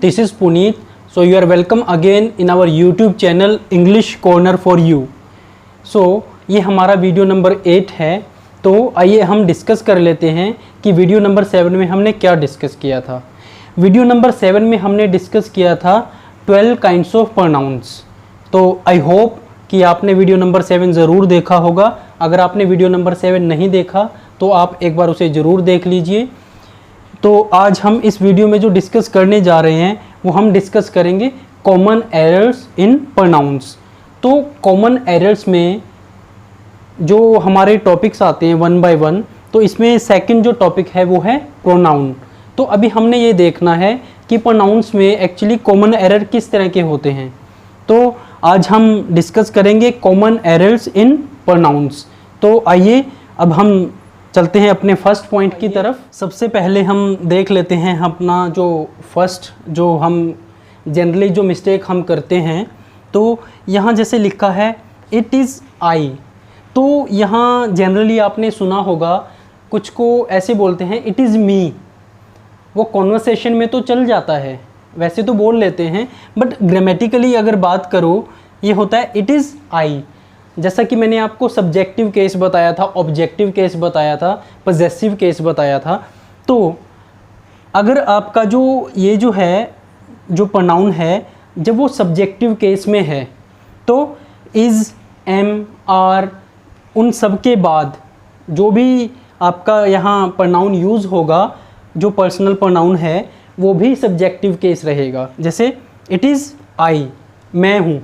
this is Puneet. So you are welcome again in our YouTube channel English Corner for you. So ये हमारा video number 8 है। तो आइए हम discuss कर लेते हैं कि वीडियो नंबर 7 में हमने क्या डिस्कस किया था। वीडियो नंबर 7 में हमने डिस्कस किया था 12 काइंड्स ऑफ प्रोनाउंस। तो आई होप कि आपने वीडियो नंबर 7 ज़रूर देखा होगा। अगर आपने वीडियो नंबर 7 नहीं देखा तो आप एक बार उसे ज़रूर देख लीजिए। तो आज हम इस वीडियो में जो डिस्कस करने जा रहे हैं वो हम डिस्कस करेंगे कॉमन एरर्स इन प्रोनाउंस। तो कॉमन एरर्स में जो हमारे टॉपिक्स आते हैं वन बाय वन, तो इसमें सेकंड जो टॉपिक है वो है प्रोनाउन। तो अभी हमने ये देखना है कि प्रोनाउंस में एक्चुअली कॉमन एरर किस तरह के होते हैं। तो आज हम डिस्कस करेंगे कॉमन एरर्स इन प्रोनाउंस। तो आइए अब हम चलते हैं अपने फर्स्ट पॉइंट की तरफ। सबसे पहले हम देख लेते हैं अपना जो फर्स्ट, जो हम जनरली जो मिस्टेक हम करते हैं। तो यहाँ जैसे लिखा है इट इज़ आई, तो यहाँ जनरली आपने सुना होगा कुछ को ऐसे बोलते हैं इट इज़ मी। वो कॉन्वर्सेशन में तो चल जाता है, वैसे तो बोल लेते हैं, बट ग्रामेटिकली अगर बात करो ये होता है इट इज़ आई। जैसा कि मैंने आपको सब्जेक्टिव केस बताया था, ऑब्जेक्टिव केस बताया था, पजेसिव केस बताया था। तो अगर आपका जो ये जो है जो प्रोनाउन है जब वो सब्जेक्टिव केस में है तो इज़, एम, आर, उन सब के बाद जो भी आपका यहाँ प्रोनाउन यूज़ होगा, जो पर्सनल प्रोनाउन है वो भी सब्जेक्टिव केस रहेगा। जैसे इट इज़ आई, मैं हूँ।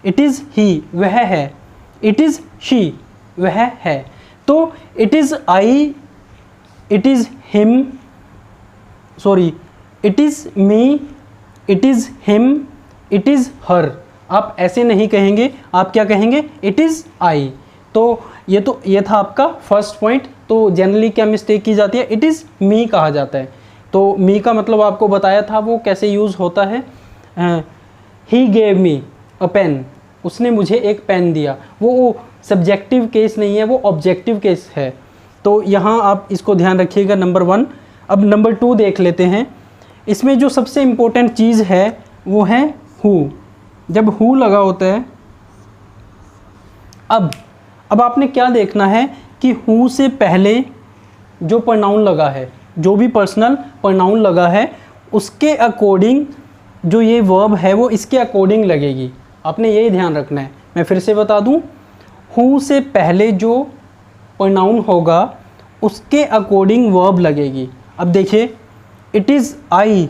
इट इज़ ही, वह है। इट इज़ शी, वह है। तो it is I, it is him, sorry, it is me, it is him, it is her. आप ऐसे नहीं कहेंगे, आप क्या कहेंगे, इट इज़ आई। तो ये था आपका फर्स्ट पॉइंट। तो जनरली क्या मिस्टेक की जाती है, इट इज़ मी कहा जाता है। तो मी का मतलब आपको बताया था वो कैसे यूज़ होता है। He gave me a pen, उसने मुझे एक पेन दिया। वो सब्जेक्टिव केस नहीं है, वो ऑब्जेक्टिव केस है। तो यहाँ आप इसको ध्यान रखिएगा, नंबर 1। अब नंबर 2 देख लेते हैं। इसमें जो सबसे इम्पोर्टेंट चीज़ है वो है हु। जब हु लगा होता है, अब आपने क्या देखना है कि हु से पहले जो प्रोनाउन लगा है, जो भी पर्सनल प्रोनाउन लगा है, उसके अकॉर्डिंग जो ये वर्ब है वो इसके अकॉर्डिंग लगेगी। आपने यही ध्यान रखना है। मैं फिर से बता दूं, हु से पहले जो प्रोनाउन होगा उसके अकॉर्डिंग वर्ब लगेगी। अब देखिए इट इज़ आई,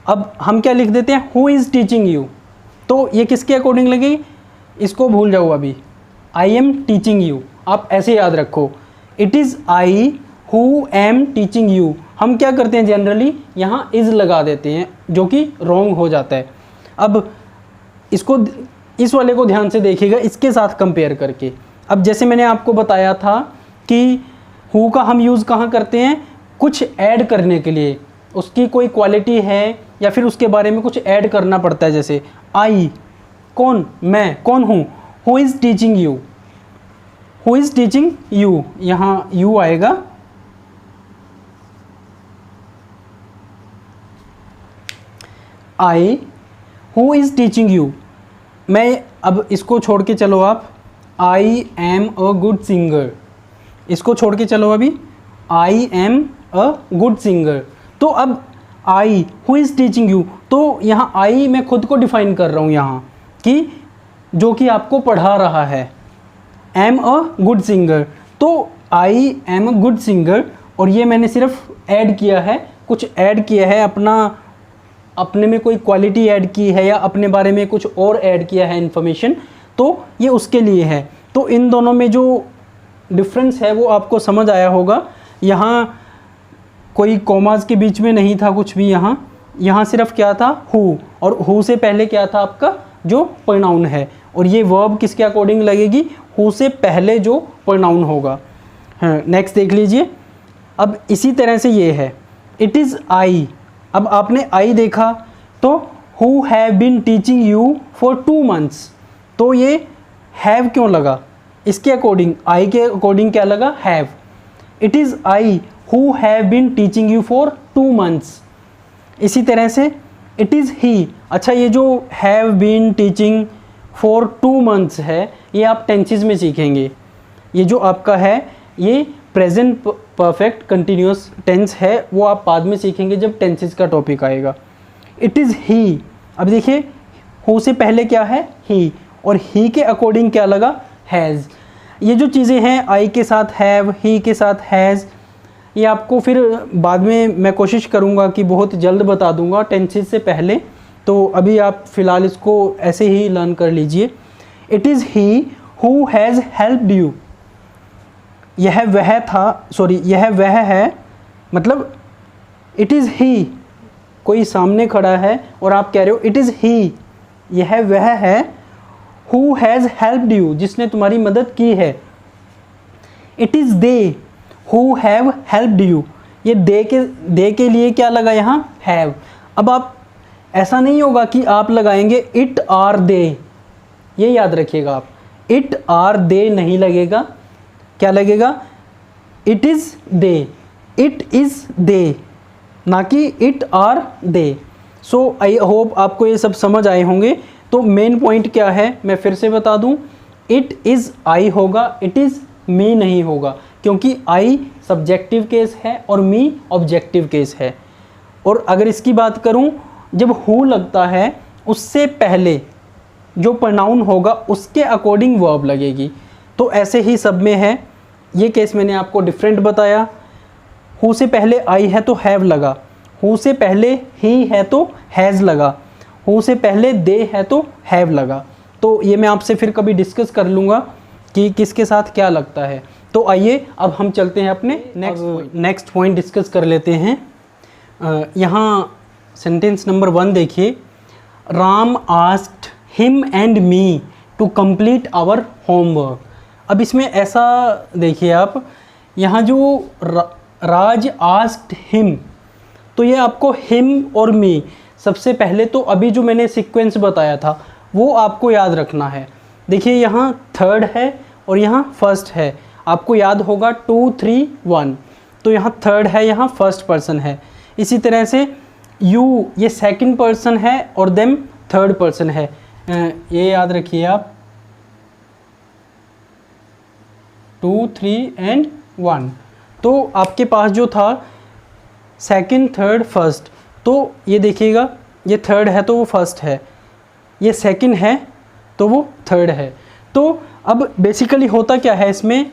अब हम क्या लिख देते हैं, हु इज़ टीचिंग यू। तो ये किसके अकॉर्डिंग लगेगी, इसको भूल जाओ अभी, आई एम टीचिंग यू। आप ऐसे याद रखो, it is I who am teaching you. हम क्या करते हैं जनरली यहाँ इज़ लगा देते हैं, जो कि रॉन्ग हो जाता है। अब इसको, इस वाले को ध्यान से देखिएगा इसके साथ कंपेयर करके। अब जैसे मैंने आपको बताया था कि हु का हम यूज़ कहाँ करते हैं, कुछ ऐड करने के लिए, उसकी कोई क्वालिटी है या फिर उसके बारे में कुछ ऐड करना पड़ता है। जैसे आई, कौन, मैं, कौन हूँ, who is teaching you, who is teaching you, यहाँ यू आएगा। I who is teaching you. मैं अब इसको छोड़ के चलो आप, आई एम अ गुड सिंगर, इसको छोड़ के चलो अभी, आई एम अ गुड सिंगर। तो अब I who is teaching you, तो यहाँ आई मैं खुद को डिफाइन कर रहा हूँ यहाँ कि जो कि आपको पढ़ा रहा है, एम अ गुड सिंगर। तो I am a good singer, और ये मैंने सिर्फ ऐड किया है, कुछ ऐड किया है, अपने में कोई क्वालिटी ऐड की है या अपने बारे में कुछ और ऐड किया है इन्फॉर्मेशन, तो ये उसके लिए है। तो इन दोनों में जो डिफरेंस है वो आपको समझ आया होगा। यहाँ कोई कॉमास के बीच में नहीं था कुछ भी, यहाँ सिर्फ क्या था, हु, और हु से पहले क्या था आपका जो प्रोनाउन है, और ये वर्ब किसके अकॉर्डिंग लगेगी, हु से पहले जो प्रोनाउन होगा। हाँ, नेक्स्ट देख लीजिए। अब इसी तरह से ये है इट इज़ आई। अब आपने आई देखा तो who have been teaching you for 2 months। तो ये हैव क्यों लगा, इसके अकॉर्डिंग, आई के अकॉर्डिंग क्या लगा, have. It is I who have been teaching you for 2 months। इसी तरह से इट इज़ ही। अच्छा, ये जो have been teaching for 2 months है, ये आप टेंसेस में सीखेंगे। ये जो आपका है ये प्रेजेंट परफेक्ट कंटिन्यूस टेंस है, वो आप बाद में सीखेंगे जब टेंसेस का टॉपिक आएगा। इट इज़ ही। अब देखिए हु से पहले क्या है, ही, और ही के अकॉर्डिंग क्या लगा, हैज़। ये जो चीज़ें हैं आई के साथ हैव, ही के साथ हैज़, ये आपको फिर बाद में मैं कोशिश करूँगा कि बहुत जल्द बता दूँगा टेंसेस से पहले, तो अभी आप फ़िलहाल इसको ऐसे ही लर्न कर लीजिए। It is he who has helped you. यह वह था, सॉरी यह वह है, मतलब इट इज़ ही, कोई सामने खड़ा है और आप कह रहे हो इट इज़ ही, यह वह है, हु हैज़ हेल्प्ड यू, जिसने तुम्हारी मदद की है। It is they who have helped you. ये दे के लिए क्या लगा यहाँ, हैव। अब आप ऐसा नहीं होगा कि आप लगाएंगे इट आर दे, ये याद रखिएगा आप, इट आर दे नहीं लगेगा, क्या लगेगा, it is they, it is they, ना कि it are they. So I hope आपको ये सब समझ आए होंगे। तो मेन पॉइंट क्या है मैं फिर से बता दूं, इट इज़ आई होगा, इट इज़ मी नहीं होगा, क्योंकि आई सब्जेक्टिव केस है और मी ऑब्जेक्टिव केस है। और अगर इसकी बात करूं, जब हु लगता है उससे पहले जो प्रोनाउन होगा उसके अकॉर्डिंग वर्ब लगेगी। तो ऐसे ही सब में है, ये केस मैंने आपको डिफरेंट बताया। हु से पहले आई है तो हैव लगा, हु से पहले ही है तो हैज़ लगा, हु से पहले दे है तो हैव लगा। तो ये मैं आपसे फिर कभी डिस्कस कर लूँगा कि किसके साथ क्या लगता है। तो आइए अब हम चलते हैं अपने नेक्स्ट पॉइंट डिस्कस कर लेते हैं। यहाँ सेंटेंस नंबर 1 देखिए, Ram asked him and me to complete our homework. अब इसमें ऐसा देखिए आप, यहाँ जो राज आस्क्ड हिम, तो ये आपको हिम और मी, सबसे पहले तो अभी जो मैंने सीक्वेंस बताया था वो आपको याद रखना है। देखिए यहाँ थर्ड है और यहाँ फर्स्ट है, आपको याद होगा 2 3 1, तो यहाँ थर्ड है, यहाँ फर्स्ट पर्सन है। इसी तरह से यू ये सेकंड पर्सन है और देम थर्ड पर्सन है, ये याद रखिए आप, 2 3 एंड 1। तो आपके पास जो था सेकंड थर्ड फर्स्ट, तो ये देखिएगा ये थर्ड है तो वो फर्स्ट है, ये सेकंड है तो वो थर्ड है। तो अब बेसिकली होता क्या है इसमें,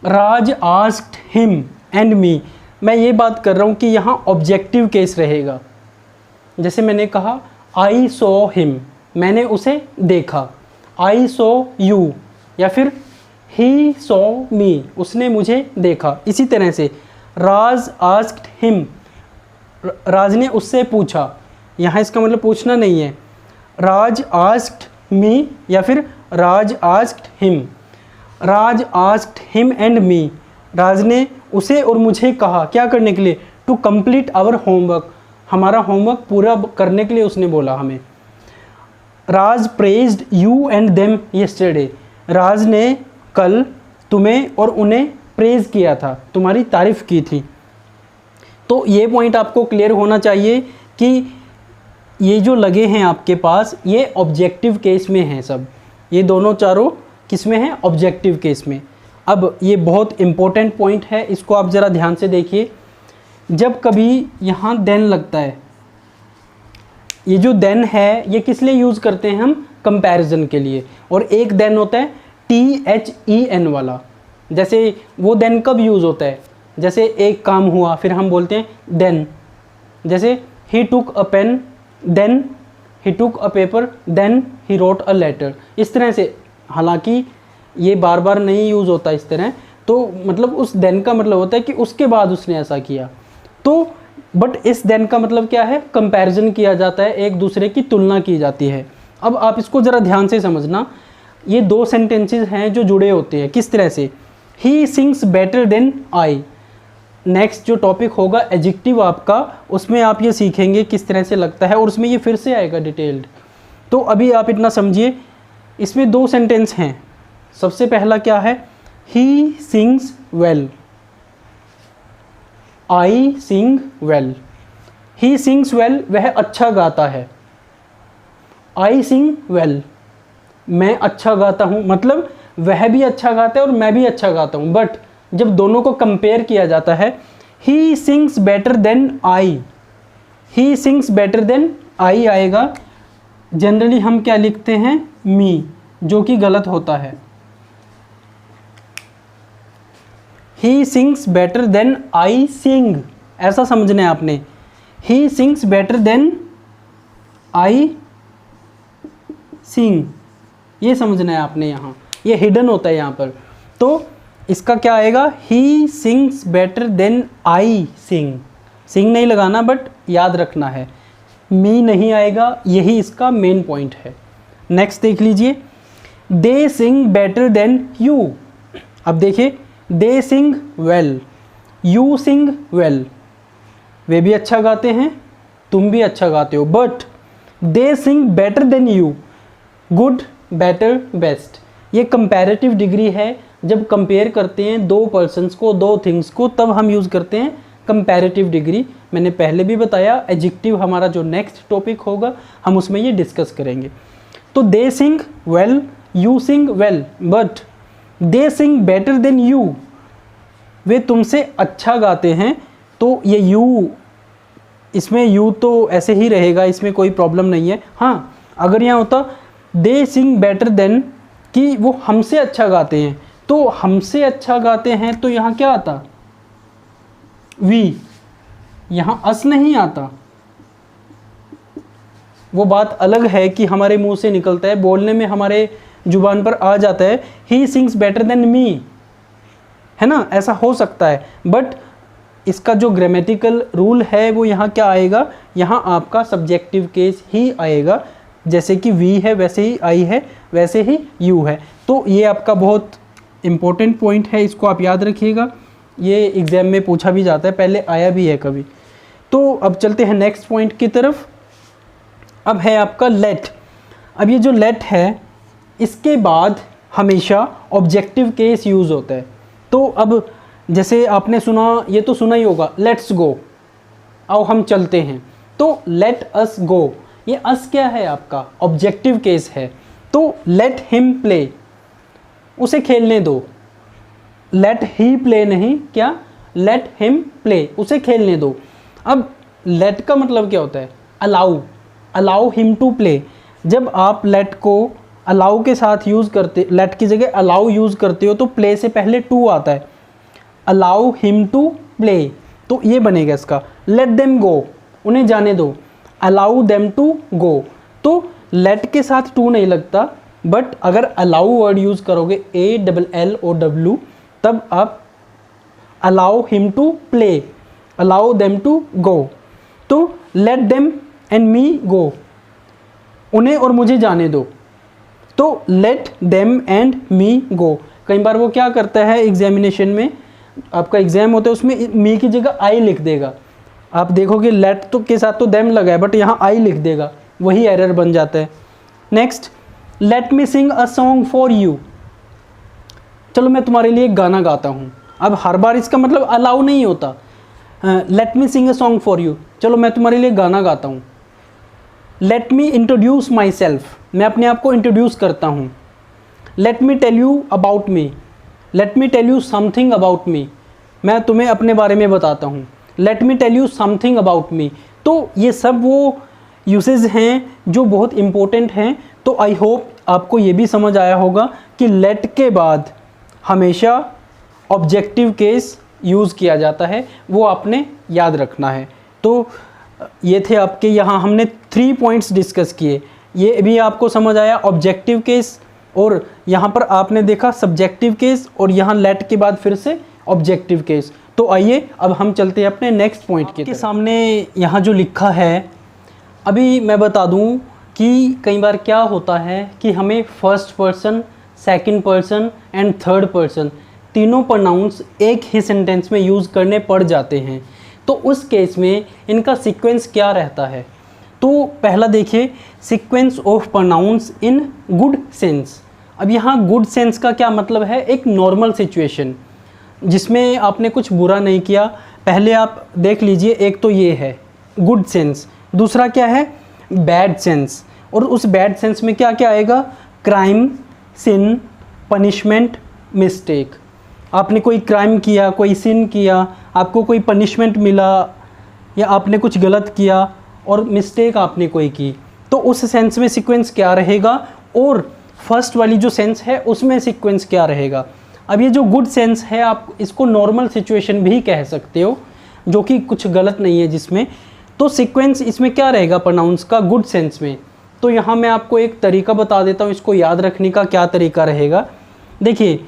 राज आस्क्ड हिम एंड मी, मैं ये बात कर रहा हूँ कि यहाँ ऑब्जेक्टिव केस रहेगा। जैसे मैंने कहा आई सॉ हिम, मैंने उसे देखा, आई सॉ यू, या फिर ही सॉ मी, उसने मुझे देखा। इसी तरह से राज आस्क्ड हिम, राज ने उससे पूछा, यहाँ इसका मतलब पूछना नहीं है, राज आस्क्ड मी या फिर Raj asked him, Raj asked him and me, Raj ने उसे और मुझे कहा, क्या करने के लिए, टू कंप्लीट आवर होमवर्क, हमारा होमवर्क पूरा करने के लिए उसने बोला हमें। Raj praised you and them yesterday, Raj ने कल तुम्हें और उन्हें प्रेज किया था, तुम्हारी तारीफ़ की थी। तो ये पॉइंट आपको क्लियर होना चाहिए कि ये जो लगे हैं आपके पास ये ऑब्जेक्टिव केस में हैं सब, ये दोनों चारों किस में हैं, ऑब्जेक्टिव केस में। अब ये बहुत इम्पोर्टेंट पॉइंट है, इसको आप ज़रा ध्यान से देखिए। जब कभी यहाँ देन लगता है, ये जो देन है ये किस लिए यूज़ करते हैं हम, कंपैरिजन के लिए। और एक देन होता है THEN वाला, जैसे वो देन कब यूज़ होता है, जैसे एक काम हुआ फिर हम बोलते हैं देन, जैसे he took a pen then he took a paper then he wrote a letter, इस तरह से। हालांकि ये बार बार नहीं यूज़ होता इस तरह, तो मतलब उस देन का मतलब होता है कि उसके बाद उसने ऐसा किया। तो बट इस देन का मतलब क्या है, कंपैरिजन किया जाता है, एक दूसरे की तुलना की जाती है। अब आप इसको ज़रा ध्यान से समझना, ये 2 सेंटेंसेस हैं जो जुड़े होते हैं। किस तरह से, he sings better than I. Next जो टॉपिक होगा एडजेक्टिव आपका, उसमें आप ये सीखेंगे किस तरह से लगता है, और उसमें ये फिर से आएगा डिटेल्ड। तो अभी आप इतना समझिए, इसमें 2 सेंटेंस हैं। सबसे पहला क्या है, he sings well, I Singh well. He sings well, वह अच्छा गाता है। आई सिंग वेल, मैं अच्छा गाता हूँ, मतलब वह भी अच्छा गाता है और मैं भी अच्छा गाता हूँ। बट जब दोनों को कंपेयर किया जाता है, he sings better than I, he sings better than I आएगा। जनरली हम क्या लिखते हैं, मी, जो कि गलत होता है। He sings better than I sing, ऐसा समझना है आपने। He sings better than I sing, ये समझना है आपने। यहाँ ये हिडन होता है यहाँ पर। तो इसका क्या आएगा, he sings better than I sing. Sing नहीं लगाना, बट याद रखना है, मी नहीं आएगा, यही इसका मेन पॉइंट है। नेक्स्ट देख लीजिए, they sing better than you. अब देखिए, they sing well, you sing well, वे भी अच्छा गाते हैं, तुम भी अच्छा गाते हो। But they sing better than you, good, better, best, ये कंपैरेटिव डिग्री है। जब कंपेयर करते हैं दो पर्सन्स को, दो थिंग्स को, तब हम यूज़ करते हैं कंपैरेटिव डिग्री। मैंने पहले भी बताया, एडजेक्टिव हमारा जो नेक्स्ट टॉपिक होगा हम उसमें ये डिस्कस करेंगे। तो they sing well, you sing well, but they sing better than you, वे तुमसे अच्छा गाते हैं। तो ये यू, इसमें यू तो ऐसे ही रहेगा, इसमें कोई प्रॉब्लम नहीं है। हाँ, अगर यहाँ होता दे सिंग बेटर देन, कि वो हमसे अच्छा गाते हैं, तो हमसे अच्छा गाते हैं तो यहाँ क्या आता, वी, यहाँ अस नहीं आता। वो बात अलग है कि हमारे मुंह से निकलता है, बोलने में हमारे जुबान पर आ जाता है, he sings better than me, है ना, ऐसा हो सकता है। बट इसका जो ग्रामेटिकल रूल है वो यहाँ क्या आएगा, यहाँ आपका सब्जेक्टिव केस ही आएगा। जैसे कि वी है वैसे ही आई है, वैसे ही यू है। तो ये आपका बहुत इम्पोर्टेंट पॉइंट है, इसको आप याद रखिएगा। ये एग्ज़ाम में पूछा भी जाता है, पहले आया भी है कभी। तो अब चलते हैं नेक्स्ट पॉइंट की तरफ। अब है आपका लेट। अब ये जो लेट है, इसके बाद हमेशा ऑब्जेक्टिव केस यूज़ होता है। तो अब जैसे आपने सुना, ये तो सुना ही होगा, लेट्स गो, आओ हम चलते हैं। तो लेट अस गो, ये अस क्या है आपका, ऑब्जेक्टिव केस है। तो लेट हिम प्ले, उसे खेलने दो। लेट ही प्ले नहीं, क्या, लेट हिम प्ले, उसे खेलने दो। अब लेट का मतलब क्या होता है, allow, allow him to play. जब आप लेट को अलाउ के साथ यूज़ करते, लेट की जगह अलाउ यूज़ करते हो, तो प्ले से पहले टू आता है, अलाउ हिम टू प्ले, तो ये बनेगा इसका। लेट देम गो, उन्हें जाने दो, अलाउ देम टू गो। तो लेट के साथ टू नहीं लगता, बट अगर अलाउ वर्ड यूज़ करोगे, ALLOW, तब आप allow him to play, allow them to go. तो let them and me go, उन्हें और मुझे जाने दो। तो let them and me go. कई बार वो क्या करता है, एग्जामिनेशन में आपका एग्जाम होता है, उसमें मी की जगह आई लिख देगा। आप देखोगे लेट तो के साथ तो देम लगा है, बट यहाँ आई लिख देगा, वही एरर बन जाता है। Next, let me sing a song for you, चलो मैं तुम्हारे लिए एक गाना गाता हूँ। अब हर बार इसका मतलब अलाउ नहीं होता। Let me sing a song for you, चलो मैं तुम्हारे लिए गाना गाता हूँ। Let me introduce myself, मैं अपने आप को इंट्रोड्यूस करता हूँ। Let me tell you about me, let me tell you something about me, मैं तुम्हें अपने बारे में बताता हूँ। Let me tell you something about me. तो ये सब वो यूसेज हैं जो बहुत इम्पोर्टेंट हैं। तो आई होप आपको ये भी समझ आया होगा कि लेट के बाद हमेशा ऑब्जेक्टिव केस यूज़ किया जाता है, वो आपने याद रखना है। तो ये थे आपके, यहाँ हमने 3 पॉइंट्स डिस्कस किए। ये भी आपको समझ आया, ऑब्जेक्टिव केस, और यहाँ पर आपने देखा सब्जेक्टिव केस, और यहाँ लेट के बाद फिर से ऑब्जेक्टिव केस। तो आइए अब हम चलते हैं अपने नेक्स्ट पॉइंट के सामने। यहाँ जो लिखा है, अभी मैं बता दूँ कि कई बार क्या होता है कि हमें first person, second person and third person तीनों प्रोनाउंस एक ही सेंटेंस में यूज़ करने पड़ जाते हैं। तो उस केस में इनका सीक्वेंस क्या रहता है। तो पहला देखिए, sequence of pronouns in good sense. अब यहाँ गुड सेंस का क्या मतलब है, एक नॉर्मल सिचुएशन जिसमें आपने कुछ बुरा नहीं किया। पहले आप देख लीजिए, एक तो ये है गुड सेंस, दूसरा क्या है बैड सेंस। और उस बैड सेंस में क्या क्या आएगा, क्राइम, सिन, पनिशमेंट, मिस्टेक। आपने कोई क्राइम किया, कोई सिन किया, आपको कोई पनिशमेंट मिला, या आपने कुछ गलत किया और मिस्टेक आपने कोई की, तो उस सेंस में सीक्वेंस क्या रहेगा, और फर्स्ट वाली जो सेंस है उसमें सीक्वेंस क्या रहेगा। अब ये जो गुड सेंस है आप इसको नॉर्मल सिचुएशन भी कह सकते हो, जो कि कुछ गलत नहीं है जिसमें। तो सीक्वेंस इसमें क्या रहेगा प्रोनाउंस का गुड सेंस में। तो यहाँ मैं आपको एक तरीका बता देता हूँ इसको याद रखने का, क्या तरीका रहेगा। देखिए,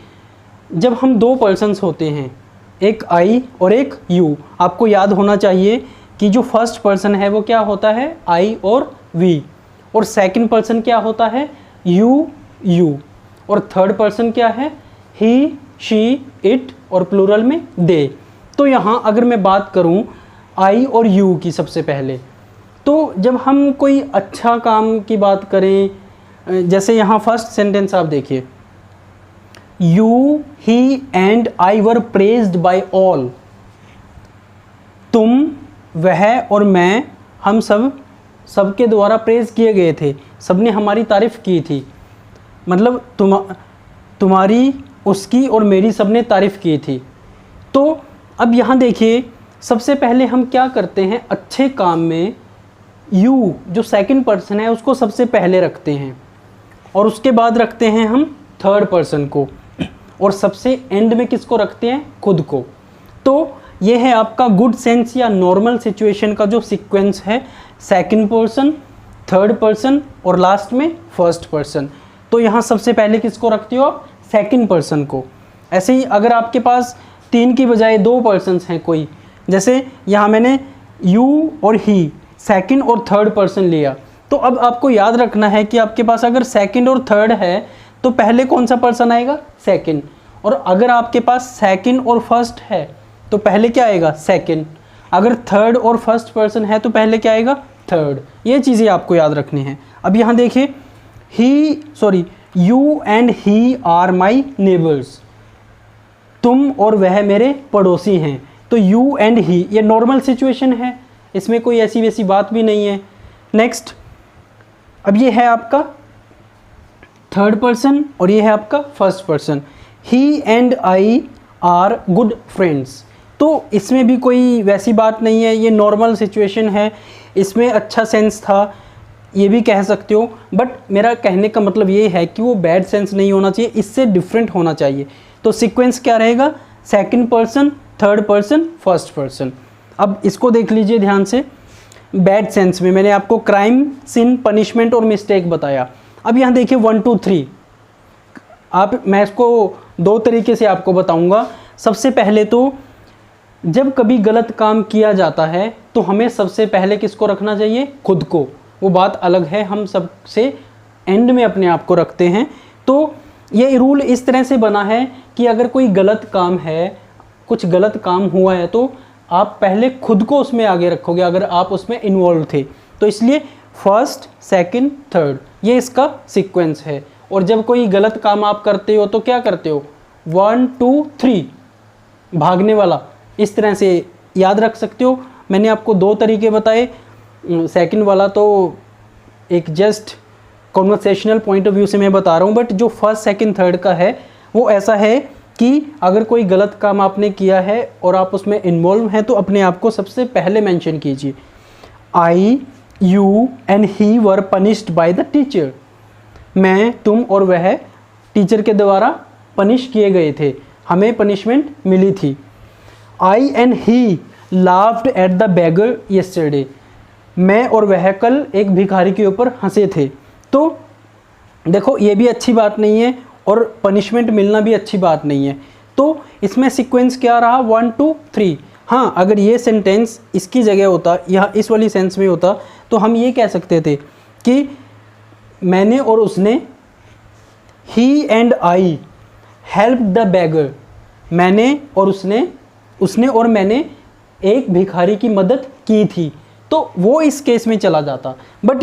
जब हम दो पर्सन्स होते हैं, एक आई और एक यू, आपको याद होना चाहिए कि जो फर्स्ट पर्सन है वो क्या होता है आई और वी, और सेकंड पर्सन क्या होता है यू, और थर्ड पर्सन क्या है ही, शी, इट, और प्लूरल में दे। तो यहाँ अगर मैं बात करूँ आई और यू की सबसे पहले, तो जब हम कोई अच्छा काम की बात करें, जैसे यहाँ फर्स्ट सेंटेंस आप देखिए, you, he and I were praised by all. तुम, वह और मैं, हम सबके द्वारा प्रेज किए गए थे, सबने हमारी तारीफ़ की थी। मतलब तुम्हारी, उसकी और मेरी सबने तारीफ़ की थी। तो अब यहाँ देखिए, सबसे पहले हम क्या करते हैं, अच्छे काम में यू जो सेकंड पर्सन है उसको सबसे पहले रखते हैं, और उसके बाद रखते हैं हम थर्ड पर्सन को, और सबसे एंड में किसको रखते हैं, खुद को। तो ये है आपका गुड सेंस या नॉर्मल सिचुएशन का जो सीक्वेंस है, सेकंड पर्सन, थर्ड पर्सन और लास्ट में फर्स्ट पर्सन। तो यहाँ सबसे पहले किसको रखते हो आप, सेकंड पर्सन को। ऐसे ही अगर आपके पास तीन की बजाय दो पर्सन्स हैं कोई, जैसे यहाँ मैंने यू और ही सेकंड और थर्ड पर्सन लिया, तो अब आपको याद रखना है कि आपके पास अगर सेकंड और थर्ड है तो पहले कौन सा पर्सन आएगा, सेकंड। और अगर आपके पास सेकंड और फर्स्ट है तो पहले क्या आएगा, सेकंड। अगर थर्ड और फर्स्ट पर्सन है तो पहले क्या आएगा, थर्ड। ये चीज़ें आपको याद रखनी है। अब यहाँ देखिए, you and he are my neighbours. तुम और वह मेरे पड़ोसी हैं। तो यू एंड ही ये नॉर्मल सिचुएशन है, इसमें कोई ऐसी वैसी बात भी नहीं है। नेक्स्ट, अब ये है आपका थर्ड पर्सन और ये है आपका first person. He and I R good friends. तो इसमें भी कोई वैसी बात नहीं है, ये नॉर्मल सिचुएशन है, इसमें अच्छा सेंस था ये भी कह सकते हो, बट मेरा कहने का मतलब ये है कि वो बैड सेंस नहीं होना चाहिए, इससे डिफरेंट होना चाहिए। तो सीक्वेंस क्या रहेगा, second person, third person, first person. अब इसको देख लीजिए ध्यान से। बैड सेंस में मैंने आपको क्राइम, सिन, पनिशमेंट और मिस्टेक बताया। अब यहाँ देखिए 1 2 3, मैं इसको दो तरीके से आपको बताऊंगा। सबसे पहले तो जब कभी गलत काम किया जाता है तो हमें सबसे पहले किसको रखना चाहिए, खुद को। वो बात अलग है, हम सबसे एंड में अपने आप को रखते हैं। तो ये रूल इस तरह से बना है कि अगर कोई गलत काम है, कुछ गलत काम हुआ है, तो आप पहले खुद को उसमें आगे रखोगे अगर आप उसमें इन्वॉल्व थे। तो इसलिए फर्स्ट, सेकंड, थर्ड ये इसका सीक्वेंस है। और जब कोई गलत काम आप करते हो तो क्या करते हो, 1 2 3 भागने वाला, इस तरह से याद रख सकते हो। मैंने आपको दो तरीके बताए। सेकंड वाला तो एक just conversational point of view से मैं बता रहा हूँ, बट जो फर्स्ट, सेकंड, थर्ड का है वो ऐसा है कि अगर कोई गलत काम आपने किया है और आप उसमें इन्वॉल्व हैं तो अपने आप को सबसे पहले मेंशन कीजिए। I, you and he were punished by the teacher. मैं, तुम और वह टीचर के द्वारा पनिश किए गए थे, हमें पनिशमेंट मिली थी। I and he laughed at the beggar yesterday. मैं और वह कल एक भिखारी के ऊपर हंसे थे। तो देखो ये भी अच्छी बात नहीं है और पनिशमेंट मिलना भी अच्छी बात नहीं है। तो इसमें सीक्वेंस क्या रहा, 1 2 3। हाँ, अगर ये सेंटेंस इसकी जगह होता, या इस वाली सेंस में होता, तो हम ये कह सकते थे कि मैंने और उसने, he and I help the beggar. मैंने और उसने और मैंने एक भिखारी की मदद की थी। तो वो इस केस में चला जाता। बट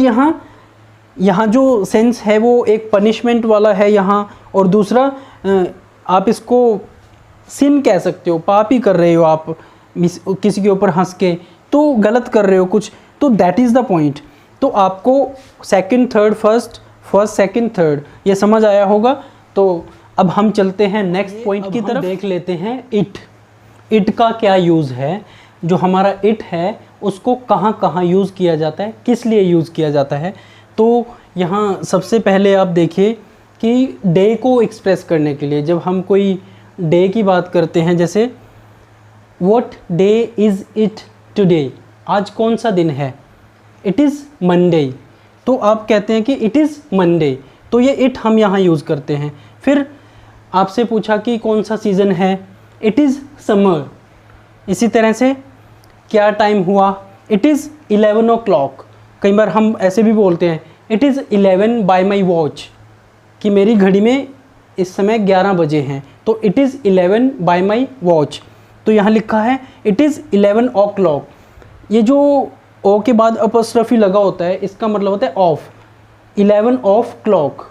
यहाँ जो सेंस है वो एक पनिशमेंट वाला है यहाँ, और दूसरा आप इसको सिन कह सकते हो, पाप ही कर रहे हो आप किसी के ऊपर हंस के, तो गलत कर रहे हो कुछ। तो दैट इज़ द पॉइंट। तो आपको second third first first second third ये समझ आया होगा। तो अब हम चलते हैं नेक्स्ट पॉइंट की तरफ, देख लेते हैं इट का क्या यूज़ है। जो हमारा इट है उसको कहाँ कहाँ यूज़ किया जाता है, किस लिए यूज़ किया जाता है। तो यहाँ सबसे पहले आप देखिए कि डे को एक्सप्रेस करने के लिए जब हम कोई डे की बात करते हैं, जैसे what day is it today, आज कौन सा दिन है, इट इज़ मंडे। तो आप कहते हैं कि इट इज़ मंडे, तो ये इट हम यहाँ यूज़ करते हैं। फिर आपसे पूछा कि कौन सा सीज़न है, इट इज़ समर। इसी तरह से क्या टाइम हुआ, इट इज़ 11 o'clock। कई बार हम ऐसे भी बोलते हैं it is 11 bye my watch, कि मेरी घड़ी में इस समय 11 बजे हैं, तो it is 11 bye my watch. तो यहाँ लिखा है इट इज़ 11 o'clock। ये जो ओ के बाद अपॉस्ट्रोफी लगा होता है इसका मतलब होता है of, 11 o'clock।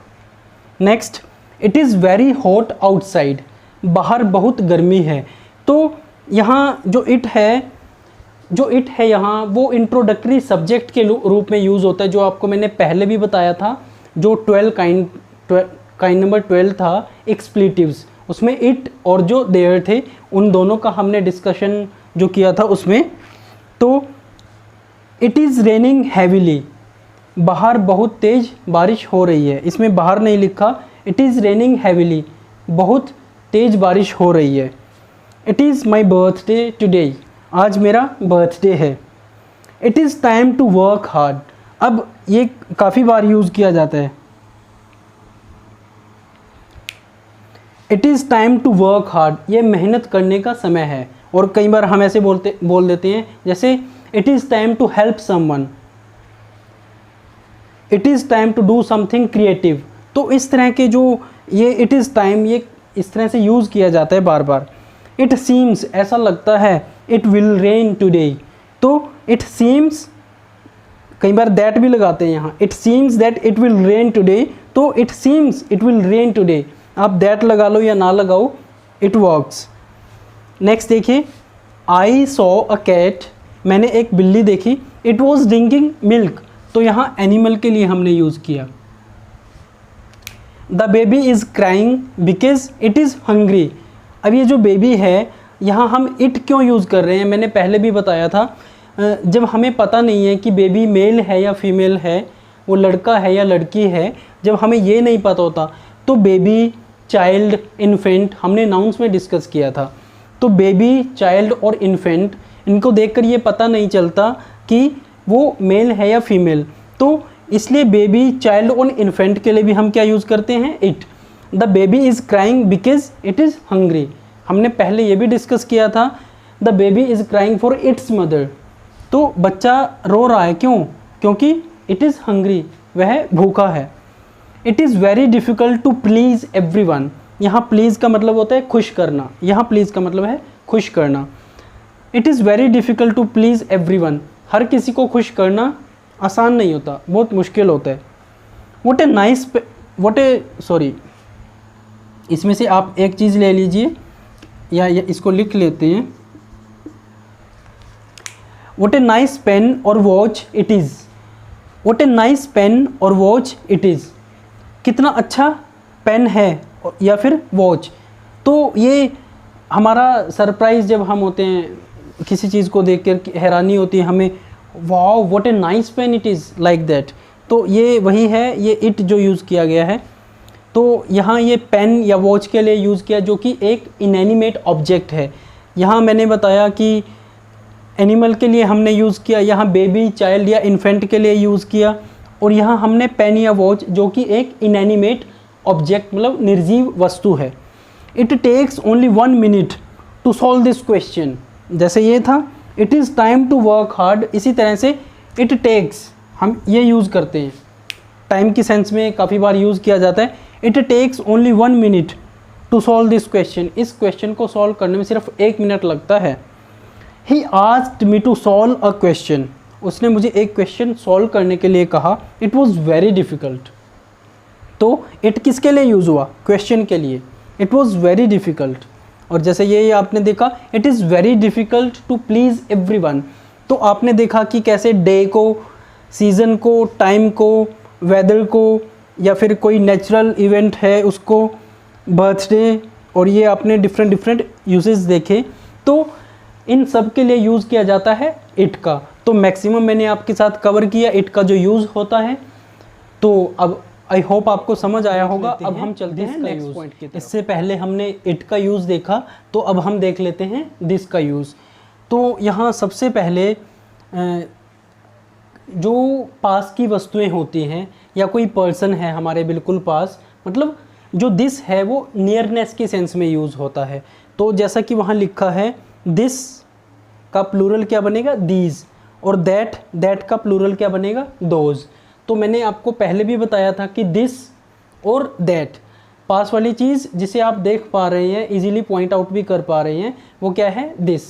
Next, it is very hot outside, बाहर बहुत गर्मी है। तो यहाँ जो इट है यहाँ वो इंट्रोडक्टरी सब्जेक्ट के रूप में यूज़ होता है, जो आपको मैंने पहले भी बताया था। जो काइंड नंबर 12 था एक्सप्लेटिव्स, उसमें इट और जो देयर थे उन दोनों का हमने डिस्कशन जो किया था उसमें। तो इट इज़ रेनिंग हैविली, बाहर बहुत तेज़ बारिश हो रही है। इसमें बाहर नहीं लिखा, इट इज़ रेनिंग हैविली, बहुत तेज़ बारिश हो रही है। It is my birthday today, आज मेरा बर्थडे है। It is time to work hard, अब ये काफ़ी बार यूज़ किया जाता है। It is time to work hard, ये मेहनत करने का समय है। और कई बार हम ऐसे बोल देते हैं, जैसे it is time to help someone, it is time to do something creative. तो इस तरह के जो ये इट इज़ टाइम, ये इस तरह से यूज़ किया जाता है बार बार। इट सीम्स, ऐसा लगता है, इट विल रेन टुडे। तो इट सीम्स, कई बार दैट भी लगाते हैं यहाँ, it seems that it will rain today, तो it seems it will rain today. आप दैट लगा लो या ना लगाओ, इट वर्क्स। नेक्स्ट देखिए, आई सॉ अ कैट, मैंने एक बिल्ली देखी, इट वॉज ड्रिंकिंग मिल्क। तो यहाँ एनिमल के लिए हमने यूज़ किया। The baby is crying because it is hungry. अब ये जो बेबी है यहाँ हम इट क्यों यूज़ कर रहे हैं, मैंने पहले भी बताया था। जब हमें पता नहीं है कि बेबी मेल है या फीमेल है, वो लड़का है या लड़की है, जब हमें ये नहीं पता होता, तो बेबी, चाइल्ड, इन्फेंट हमने नाउन्स में डिस्कस किया था। तो बेबी, चाइल्ड और इन्फेंट, इनको देखकर ये पता नहीं चलता कि वो मेल है या फीमेल। तो इसलिए बेबी, चाइल्ड और इन्फेंट के लिए भी हम क्या यूज़ करते हैं, it. The baby is crying because it is hungry, हमने पहले ये भी डिस्कस किया था। The baby is crying for its mother, तो बच्चा रो रहा है, क्यों, क्योंकि इट इज़ हंग्री, वह भूखा है। It is very difficult to please everyone, यहाँ प्लीज़ का मतलब होता है खुश करना, यहाँ प्लीज़ का मतलब है खुश करना। It is very difficult to please everyone, हर किसी को खुश करना आसान नहीं होता, बहुत मुश्किल होता है। इसमें से आप एक चीज़ ले लीजिए या इसको लिख लेते हैं। व्हाट ए नाइस पेन और watch it is, what a nice pen और वॉच इट इज़, कितना अच्छा पेन है या फिर वॉच। तो ये हमारा सरप्राइज़ जब हम होते हैं किसी चीज़ को देखकर, हैरानी होती है हमें, wow what a nice pen it is, like that. तो ये वही है, ये इट जो यूज़ किया गया है। तो यहाँ ये पेन या वॉच के लिए यूज़ किया, जो कि एक इनएनिमेट ऑब्जेक्ट है। यहाँ मैंने बताया कि एनिमल के लिए हमने यूज़ किया, यहाँ बेबी, चाइल्ड या इन्फेंट के लिए यूज़ किया, और यहाँ हमने पेन या वॉच जो कि एक इनएनिमेट ऑब्जेक्ट मतलब निर्जीव वस्तु है। It takes only 1 minute to solve this question, जैसे ये था it is time to work hard, इसी तरह से इट टेक्स हम ये यूज़ करते हैं, टाइम की सेंस में काफ़ी बार यूज़ किया जाता है। It takes only 1 minute to solve this question, इस क्वेश्चन को सॉल्व करने में सिर्फ 1 मिनट लगता है। He asked me to solve a question, उसने मुझे एक क्वेश्चन सॉल्व करने के लिए कहा। इट वॉज़ वेरी डिफ़िकल्ट, तो इट किसके लिए यूज़ हुआ, क्वेश्चन के लिए। It was very difficult. और जैसे ये आपने देखा, it is very difficult to please everyone, तो आपने देखा कि कैसे डे को, सीज़न को, टाइम को, वेदर को, या फिर कोई नेचुरल इवेंट है उसको, बर्थडे, और ये आपने डिफरेंट यूजेस देखे। तो इन सब के लिए यूज़ किया जाता है इट का। तो मैक्सिमम मैंने आपके साथ कवर किया इट का जो यूज़ होता है। तो अब आई होप आपको समझ आया होगा। अब हम चलते हैं नेक्स्ट पॉइंट की तरफ। इससे पहले हमने इट का यूज़ देखा, तो अब हम देख लेते हैं दिस का यूज़। तो यहाँ सबसे पहले जो पास की वस्तुएं होती हैं या कोई पर्सन है हमारे बिल्कुल पास, मतलब जो दिस है वो नियरनेस के सेंस में यूज़ होता है। तो जैसा कि वहाँ लिखा है, दिस का प्लूरल क्या बनेगा, दीज, और दैट का प्लूरल क्या बनेगा, दोज। तो मैंने आपको पहले भी बताया था कि दिस और दैट, पास वाली चीज़ जिसे आप देख पा रहे हैं, इजीली पॉइंट आउट भी कर पा रहे हैं, वो क्या है, दिस,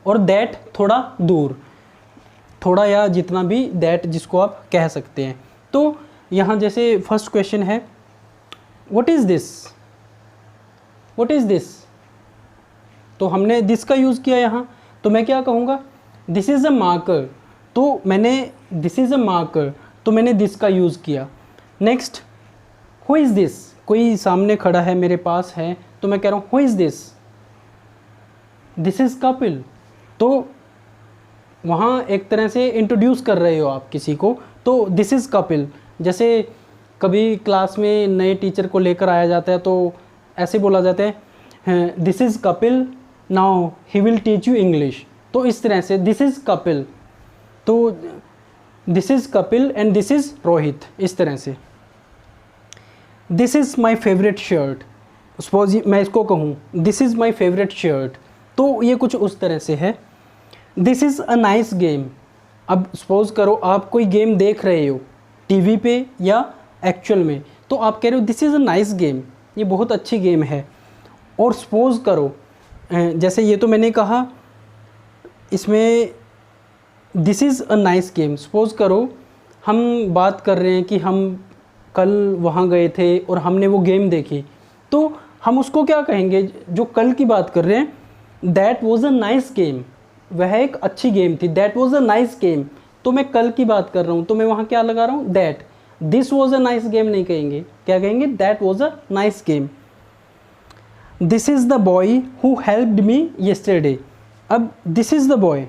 और दैट थोड़ा दूर, थोड़ा या जितना भी, दैट जिसको आप कह सकते हैं। तो यहाँ जैसे फर्स्ट क्वेश्चन है, what is this, what is this, तो हमने दिस का यूज़ किया यहाँ। तो मैं क्या कहूँगा, दिस इज़ अ मार्कर, तो मैंने दिस इज़ अ मार्कर, तो मैंने दिस का यूज़ किया। नेक्स्ट, हु इज़ दिस, कोई सामने खड़ा है मेरे पास है, तो मैं कह रहा हूँ who is this, this is Kapil. तो वहाँ एक तरह से इंट्रोड्यूस कर रहे हो आप किसी को, तो दिस इज़ कपिल। जैसे कभी क्लास में नए टीचर को लेकर आया जाता है तो ऐसे बोला जाता है, this is Kapil, now he will teach you English. तो इस तरह से दिस इज़ कपिल, तो this is Kapil and this is Rohit, इस तरह से। This is my favourite shirt, suppose मैं इसको कहूँ this is my favourite shirt, तो ये कुछ उस तरह से है। This is a nice game, अब सपोज़ करो आप कोई गेम देख रहे हो टीवी पे या एक्चुअल में, तो आप कह रहे हो this is a nice game, ये बहुत अच्छी गेम है। और सपोज़ करो जैसे ये तो मैंने कहा, इसमें this is a nice game, suppose करो हम बात कर रहे हैं कि हम कल वहाँ गए थे और हमने वो गेम देखी, तो हम उसको क्या कहेंगे, जो कल की बात कर रहे हैं, that was a nice game, वह एक अच्छी गेम थी, that was a nice game. तो मैं कल की बात कर रहा हूँ, तो मैं वहाँ क्या लगा रहा हूँ, that. This was a nice game नहीं कहेंगे, क्या कहेंगे, that was a nice game. This is the boy who helped me yesterday, अब दिस इज़ द बॉय,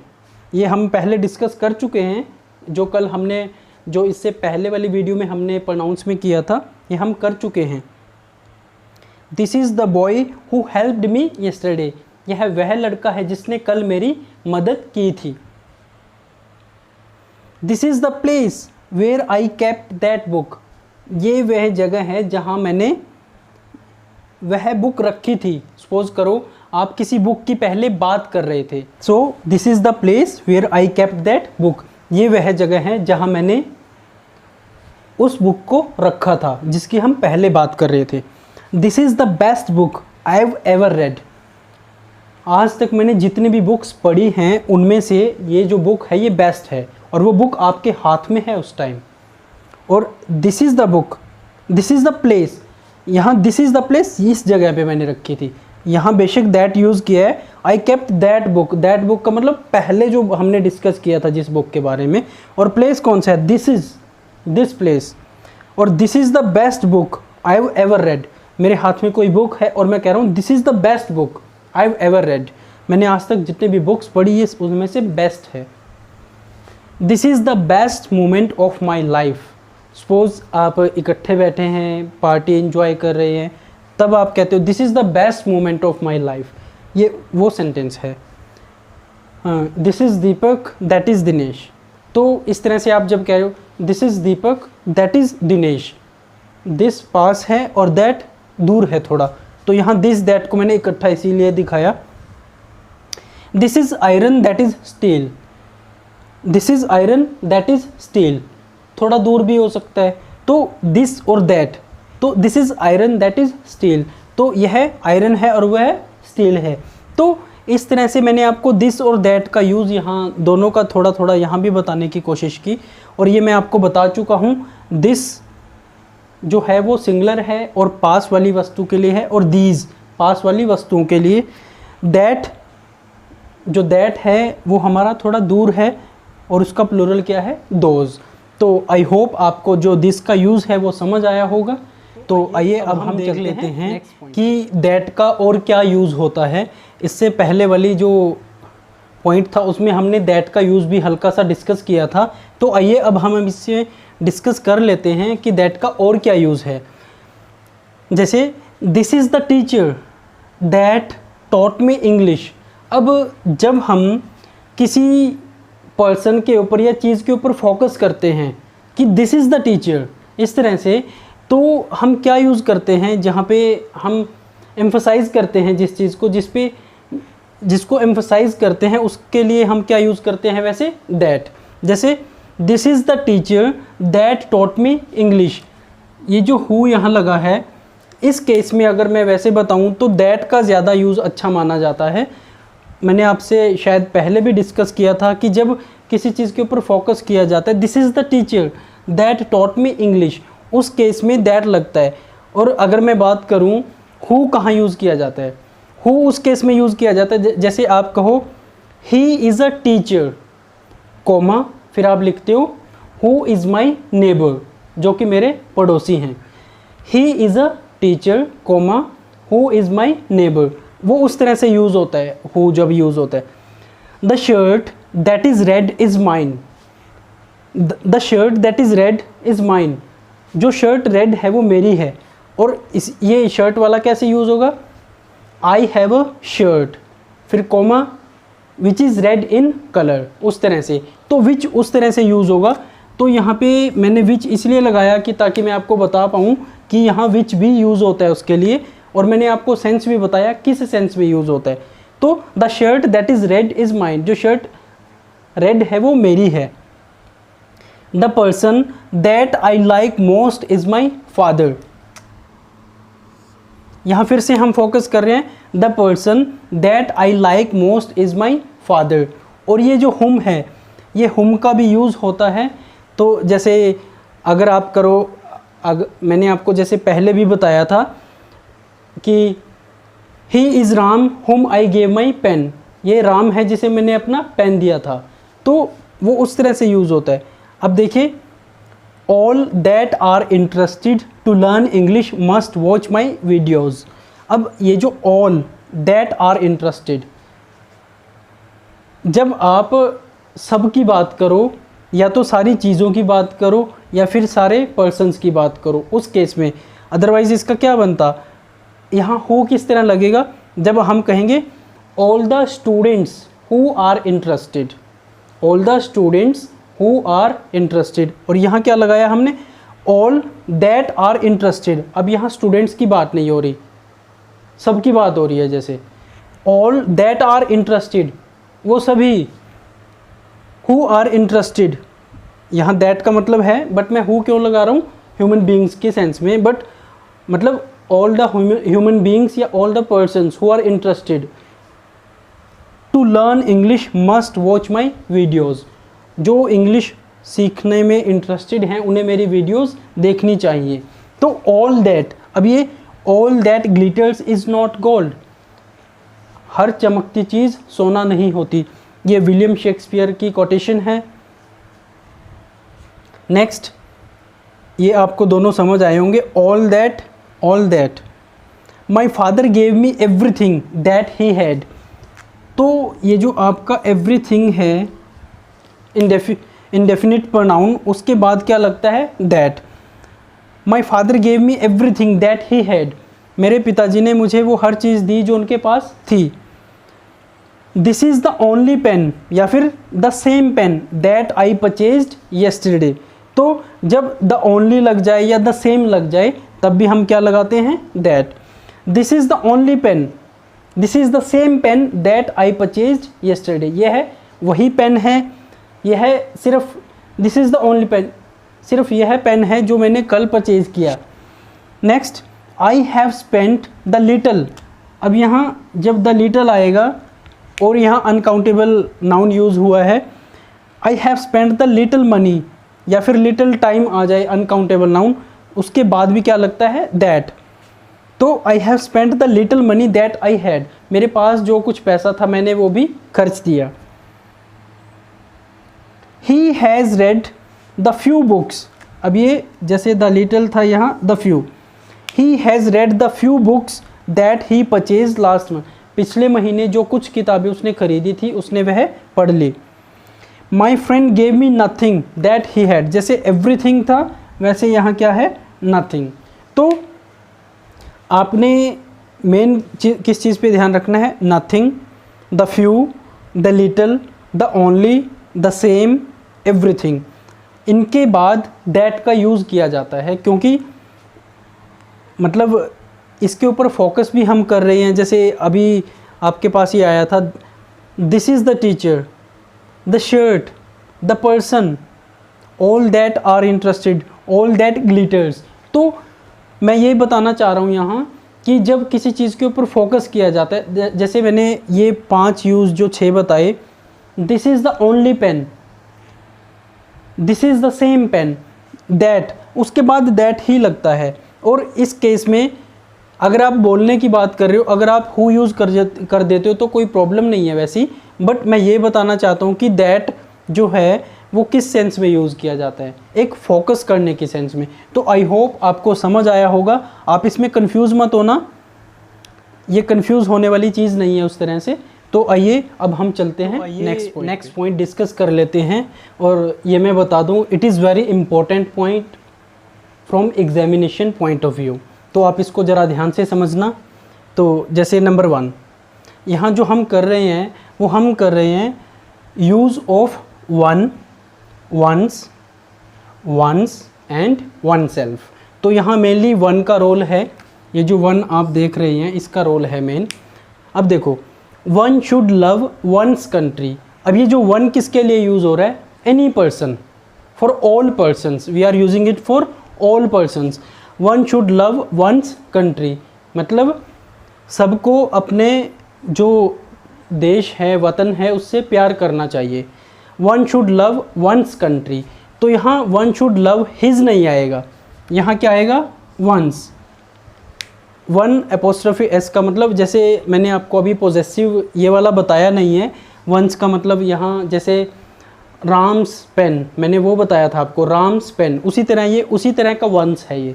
ये हम पहले डिस्कस कर चुके हैं, जो कल हमने, जो इससे पहले वाली वीडियो में हमने प्रोनाउंस में किया था, ये हम कर चुके हैं। This is the boy who helped me yesterday, यह वह लड़का है जिसने कल मेरी मदद की थी। This is the place where I kept that book, ये वह जगह है जहाँ मैंने वह बुक रखी थी। सपोज करो आप किसी बुक की पहले बात कर रहे थे, so this is the place where I kept that book, ये वह जगह है जहाँ मैंने उस बुक को रखा था जिसकी हम पहले बात कर रहे थे। This is the best book I have ever read, आज तक मैंने जितनी भी बुक्स पढ़ी हैं उनमें से ये जो बुक है ये बेस्ट है, और वो बुक आपके हाथ में है उस टाइम। और this is the book, this is the place, यहाँ दिस इज़ द प्लेस इस जगह पे मैंने रखी थी, यहाँ बेशक दैट यूज़ किया है। आई kept that book, that book का मतलब पहले जो हमने डिस्कस किया था जिस बुक के बारे में, और प्लेस कौन सा है, दिस इज़, दिस प्लेस। और this is the best book I have ever read, मेरे हाथ में कोई बुक है और मैं कह रहा हूँ this is the best book I have ever read, मैंने आज तक जितने भी बुक्स पढ़ी है उसमें से बेस्ट है। This is the best moment of my life, suppose आप इकट्ठे बैठे हैं, पार्टी एंजॉय कर रहे हैं, तब आप कहते हो this is the best moment of my life, ये वो सेंटेंस है। This is Deepak that is Dinesh, तो इस तरह से आप जब कह रहे हो this is Deepak that is Dinesh, this पास है और दैट दूर है थोड़ा, तो यहाँ दिस दैट को मैंने इकट्ठा इसीलिए दिखाया। This is iron that is steel, this is iron that is steel, थोड़ा दूर भी हो सकता है, तो दिस और दैट, तो this is iron that is steel, तो यह आयरन है और वह स्टील है। तो इस तरह से मैंने आपको दिस और दैट का यूज़ यहाँ दोनों का थोड़ा थोड़ा यहाँ भी बताने की कोशिश की, और ये मैं आपको बता चुका हूँ। दिस जो है वो सिंगुलर है और पास वाली वस्तु के लिए है, और दीज पास वाली वस्तुओं के लिए। दैट जो दैट है वो हमारा थोड़ा दूर है, और उसका प्लूरल क्या है, दोज। तो आई होप आपको जो दिस का यूज़ है वो समझ आया होगा। तो आइए अब हम देख लेते हैं कि दैट का और क्या यूज़ होता है। इससे पहले वाली जो पॉइंट था उसमें हमने दैट का यूज़ भी हल्का सा डिस्कस किया था। तो आइए अब हम इससे डिस्कस कर लेते हैं कि दैट का और क्या यूज़ है। जैसे this is the teacher that taught me English. अब जब हम किसी पर्सन के ऊपर या चीज़ के ऊपर फोकस करते हैं कि दिस इज़ द टीचर इस तरह से, तो हम क्या यूज़ करते हैं, जहाँ पे हम एम्फसाइज़ करते हैं जिस चीज़ को, जिसको एम्फसाइज़ करते हैं उसके लिए हम क्या यूज़ करते हैं वैसे, दैट। जैसे this is the teacher that taught me English, ये जो हु यहाँ लगा है, इस केस में अगर मैं वैसे बताऊँ तो दैट का ज़्यादा यूज़ अच्छा माना जाता है। मैंने आपसे शायद पहले भी डिस्कस किया था कि जब किसी चीज़ के ऊपर फोकस किया जाता है, this is the teacher that taught me English, उस केस में दैट लगता है। और अगर मैं बात करूं हु कहाँ यूज़ किया जाता है, हु उस केस में यूज़ किया जाता है जैसे आप कहो he is a teacher comma, फिर आप लिखते हो हु इज़ माई नेबर, जो कि मेरे पड़ोसी हैं। He is a teacher comma who is my neighbour, वो उस तरह से यूज़ होता है हु जब यूज़ होता है। The shirt that is red is mine, the shirt that is red is mine, जो शर्ट रेड है वो मेरी है। और ये शर्ट वाला कैसे यूज़ होगा, आई हैव अ शर्ट, फिर comma which is red in colour, उस तरह से। तो विच उस तरह से यूज़ होगा। तो यहाँ पे मैंने विच इसलिए लगाया कि ताकि मैं आपको बता पाऊँ कि यहाँ विच भी यूज़ होता है उसके लिए, और मैंने आपको सेंस भी बताया किस सेंस में यूज़ होता है। तो the shirt that is red is mine, जो शर्ट रेड है वो मेरी है। The person that I like most is my father, यहाँ फिर से हम फोकस कर रहे हैं the person that I like most is my father. और ये जो हुम है, ये हुम का भी यूज़ होता है। तो जैसे अगर आप करो, मैंने आपको जैसे पहले भी बताया था कि ही इज़ राम हुम आई गेव माई पेन, ये राम है जिसे मैंने अपना पेन दिया था, तो वो उस तरह से यूज़ होता है। अब देखिए all that are interested to learn English must watch my videos. अब ये जो ऑल दैट आर इंटरेस्टेड, जब आप सब की बात करो या तो सारी चीज़ों की बात करो या फिर सारे पर्सन्स की बात करो उस केस में, अदरवाइज़ इसका क्या बनता, यहाँ हो किस तरह लगेगा, जब हम कहेंगे all the students who are interested, all the students who are interested, और यहाँ क्या लगाया हमने, ऑल दैट आर इंटरेस्टेड। अब यहाँ स्टूडेंट्स की बात नहीं हो रही, सबकी बात हो रही है। जैसे ऑल दैट आर इंटरेस्टेड, वो सभी, हु आर इंटरेस्टेड, यहाँ दैट का मतलब है, बट मैं हु क्यों लगा रहा हूँ, ह्यूमन बींग्स के सेंस में, बट मतलब ऑल द ह्यूमन बींग्स या all the persons who are interested to learn English must watch my videos, जो इंग्लिश सीखने में इंटरेस्टेड हैं उन्हें मेरी वीडियोस देखनी चाहिए। तो ऑल दैट, अब ये all that glitters is not gold, हर चमकती चीज़ सोना नहीं होती, ये विलियम शेक्सपियर की कोटेशन है। नेक्स्ट, ये आपको दोनों समझ आए होंगे, all that my father gave me everything that he had. तो ये जो आपका एवरीथिंग है इंडेफिनिट प्रोनाउन, उसके बाद क्या लगता है, that. My father gave me everything that he had, मेरे पिताजी ने मुझे वो हर चीज़ दी जो उनके पास थी। This is the only pen, या फिर the same pen that I purchased yesterday. तो जब द ओनली लग जाए या द सेम लग जाए तब भी हम क्या लगाते हैं, that. This is the only pen, this is the same pen that I purchased yesterday, यह है वही पेन है, यह है सिर्फ, this is the only pen, सिर्फ यह पेन है जो मैंने कल परचेज़ किया। Next, I have spent the little, अब यहाँ जब द लिटल आएगा और यहाँ अनकाउंटेबल नाउन यूज़ हुआ है, I have spent the little money, या फिर लिटल टाइम आ जाए अनकाउंटेबल नाउन, उसके बाद भी क्या लगता है, दैट। तो आई have spent the little money that I had, मेरे पास जो कुछ पैसा था मैंने वो भी खर्च दिया। He has read the few books, अब ये जैसे द लिटिल था यहाँ the few, he has read the few books that he purchase last month, पिछले महीने जो कुछ किताबें उसने खरीदी थी उसने वह पढ़ ली। My friend gave me nothing that he had, जैसे एवरीथिंग था वैसे यहाँ क्या है नथिंग। तो आपने मेन किस चीज़ पे ध्यान रखना है, nothing, the few, the little, the only, the same, everything. इनके बाद दैट का यूज़ किया जाता है क्योंकि मतलब इसके ऊपर फोकस भी हम कर रहे हैं। जैसे अभी आपके पास ही आया था, this is the teacher, the shirt, the person, all that are interested, all that glitters. तो मैं ये बताना चाह रहा हूँ यहाँ कि जब किसी चीज़ के ऊपर फोकस किया जाता है, जैसे मैंने ये 5 यूज़ जो 6 बताए, this is the only pen, this is the same pen, that, उसके बाद दैट ही लगता है। और इस केस में अगर आप बोलने की बात कर रहे हो, अगर आप हु यूज़ कर देते हो तो कोई प्रॉब्लम नहीं है वैसी, बट मैं ये बताना चाहता हूँ कि दैट जो है वो किस सेंस में यूज़ किया जाता है, एक फोकस करने की सेंस में। तो आई होप आपको समझ आया होगा, आप इसमें कंफ्यूज मत होना, ये कंफ्यूज होने वाली चीज़ नहीं है उस तरह से। तो आइए अब हम चलते हैं नेक्स्ट पॉइंट डिस्कस कर लेते हैं। और ये मैं बता दूं, it is very important point from examination point of view, तो आप इसको ज़रा ध्यान से समझना। तो जैसे नंबर 1 यहाँ जो हम कर रहे हैं वो हम कर रहे हैं use of one, one's, one's and one self. तो यहाँ मेनली वन का रोल है, ये जो वन आप देख रहे हैं इसका रोल है मेन। अब देखो, one should love one's country, अब ये जो वन किसके लिए यूज़ हो रहा है, any person, for all persons, we are using it for all persons. One should love one's country मतलब सबको अपने जो देश है, वतन है, उससे प्यार करना चाहिए। One should love one's country, तो यहाँ वन शुड लव हिज नहीं आएगा, यहाँ क्या आएगा वंस। वन एपोस्ट्रोफी एस का मतलब, जैसे मैंने आपको अभी पोजेसिव ये वाला बताया नहीं है, वंस का मतलब यहाँ जैसे राम्स पेन, मैंने वो बताया था आपको, राम्स पेन, उसी तरह ये उसी तरह का वंस है ये।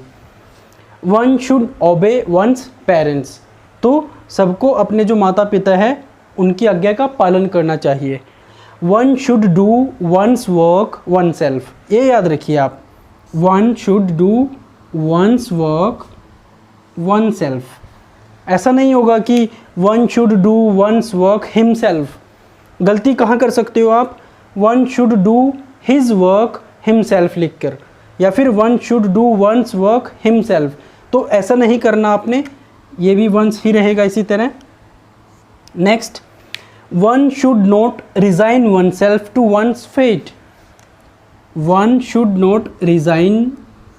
One should obey one's parents, तो सबको अपने जो माता पिता है उनकी आज्ञा का पालन करना चाहिए। One should do one's work one self, ये याद रखिए आप, one should do one's work one self. ऐसा नहीं होगा कि one should do one's work himself, गलती कहाँ कर सकते हो आप, one should do his work himself लिख कर, या फिर one should do one's work himself, तो ऐसा नहीं करना आपने, ये भी वंस ही रहेगा इसी तरह। Next, one should not resign one self to one's fate, one should not resign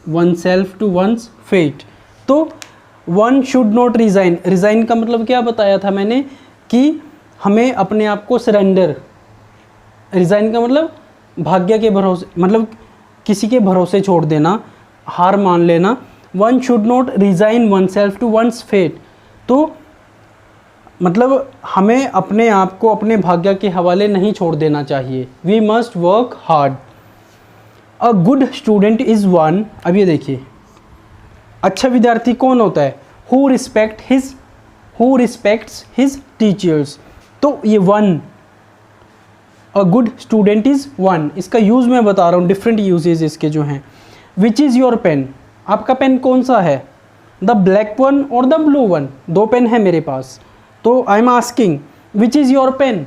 one self to one's fate. तो one should not resign, resign का मतलब क्या बताया था मैंने कि हमें अपने आप को सरेंडर, रिज़ाइन का मतलब भाग्य के भरोसे, मतलब किसी के भरोसे छोड़ देना, हार मान लेना। One should not resign one self to one's fate, तो मतलब हमें अपने आप को अपने भाग्य के हवाले नहीं छोड़ देना चाहिए। We must work hard. A good student is one, अब ये देखिए, अच्छा विद्यार्थी कौन होता है, हु रिस्पेक्ट्स हिज टीचर्स, तो ये one, a good student is one, इसका यूज़ मैं बता रहा हूँ, डिफरेंट यूजेज इसके जो हैं। विच इज़ योर पेन, आपका पेन कौन सा है, द ब्लैक वन और द ब्लू वन, 2 पेन है मेरे पास, तो I am asking which is your pen,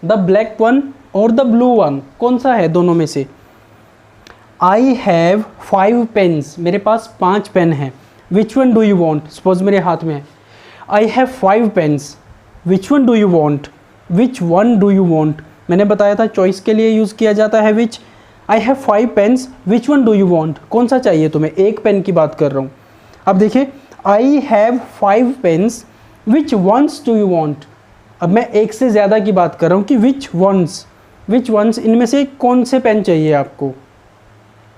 the black one और द ब्लू वन, कौन सा है दोनों में से। आई हैव 5 पेन्स, मेरे पास 5 पेन हैं, which one do you want, suppose मेरे हाथ में है, I have 5 pens, which one do you want, which one do you want, मैंने बताया था चॉइस के लिए यूज़ किया जाता है which. I have 5 pens, which one do you want, कौन सा चाहिए तुम्हें, एक पेन की बात कर रहा हूँ। अब देखिए, I have 5 pens, which ones do you want, अब मैं एक से ज़्यादा की बात कर रहा हूँ कि विच वंस, इनमें से कौन से पेन चाहिए आपको।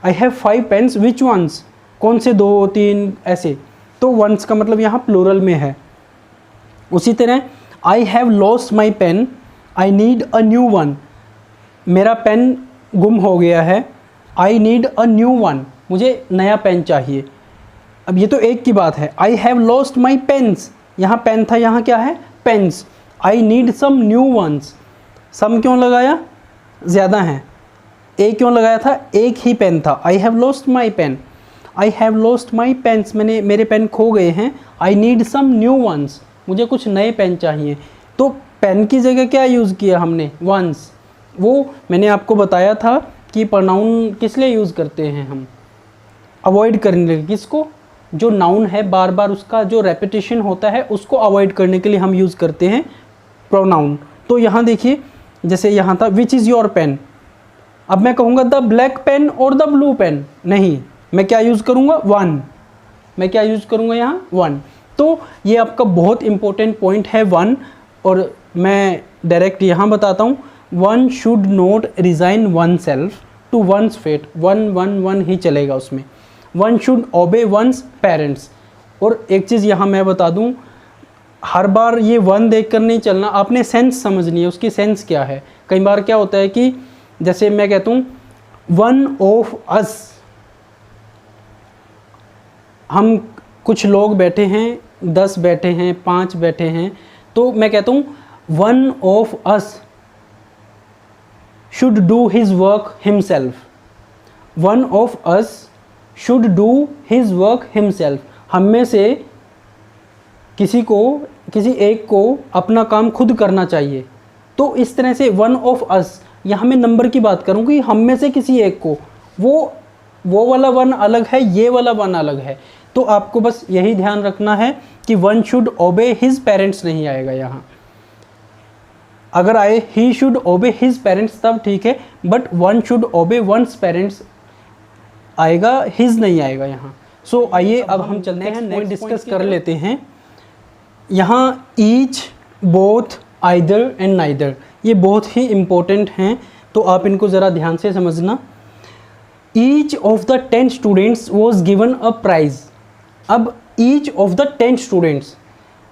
I have 5 pens, which ones, कौन से 2 3 ऐसे, तो वंस का मतलब यहाँ प्लूरल में है। उसी तरह I have lost my pen, I need a new one, मेरा पेन गुम हो गया है, I need a new one, मुझे नया पेन चाहिए। अब ये तो एक की बात है। I have lost my pens, यहाँ पेन था, यहाँ क्या है pens. I need some new ones, some क्यों लगाया, ज़्यादा हैं। ए क्यों लगाया था, एक ही पेन था। I have lost my pen, I have lost my pens, मैंने मेरे पेन खो गए हैं। I need some new ones, मुझे कुछ नए पेन चाहिए। तो पेन की जगह क्या यूज़ किया हमने, वंस। वो मैंने आपको बताया था कि प्रोनाउन किस लिए यूज़ करते हैं हम, अवॉइड करने के लिए। किसको, जो नाउन है बार बार उसका जो रेपिटेशन होता है उसको अवॉइड करने के लिए हम यूज़ करते हैं प्रोनाउन। तो यहाँ देखिए, जैसे यहाँ था विच इज़ योर पेन, अब मैं कहूँगा द ब्लैक पेन और द ब्लू पेन, नहीं, मैं क्या यूज़ करूँगा, वन। मैं क्या यूज़ करूँगा यहाँ, वन। तो ये आपका बहुत इंपॉर्टेंट पॉइंट है वन, और मैं डायरेक्ट यहाँ बताता हूँ, one should not resign one self to one's fate, one one one ही चलेगा उसमें। One should obey one's parents. और एक चीज़ यहाँ मैं बता दूँ, हर बार ये वन देख कर नहीं चलना, आपने सेंस समझनी है, उसकी सेंस क्या है। कई बार क्या होता है कि जैसे मैं कहता हूँ वन ऑफ अस, हम कुछ लोग बैठे हैं, 10 बैठे हैं, 5 बैठे हैं, तो मैं कहता हूँ one of us should do his work himself, one of us should do his work himself. हम में से किसी एक को अपना काम खुद करना चाहिए। तो इस तरह से वन ऑफ अस, यहाँ मैं नंबर की बात करूँ हम में से किसी एक को, वो वाला वन अलग है, ये वाला वन अलग है। तो आपको बस यही ध्यान रखना है कि one should obey his parents नहीं आएगा यहाँ। अगर आए he should obey his parents तब ठीक है, but one should obey one's parents आएगा, हिज नहीं आएगा यहाँ। सो आइए अब हम चलते हैं, नेक्स्ट डिस्कस कर लेते हैं। यहाँ each, both, either and neither, ये बहुत ही इम्पोर्टेंट हैं, तो आप इनको ज़रा ध्यान से समझना। Each of the 10 students was given a prize. अब ईच ऑफ द 10 स्टूडेंट्स,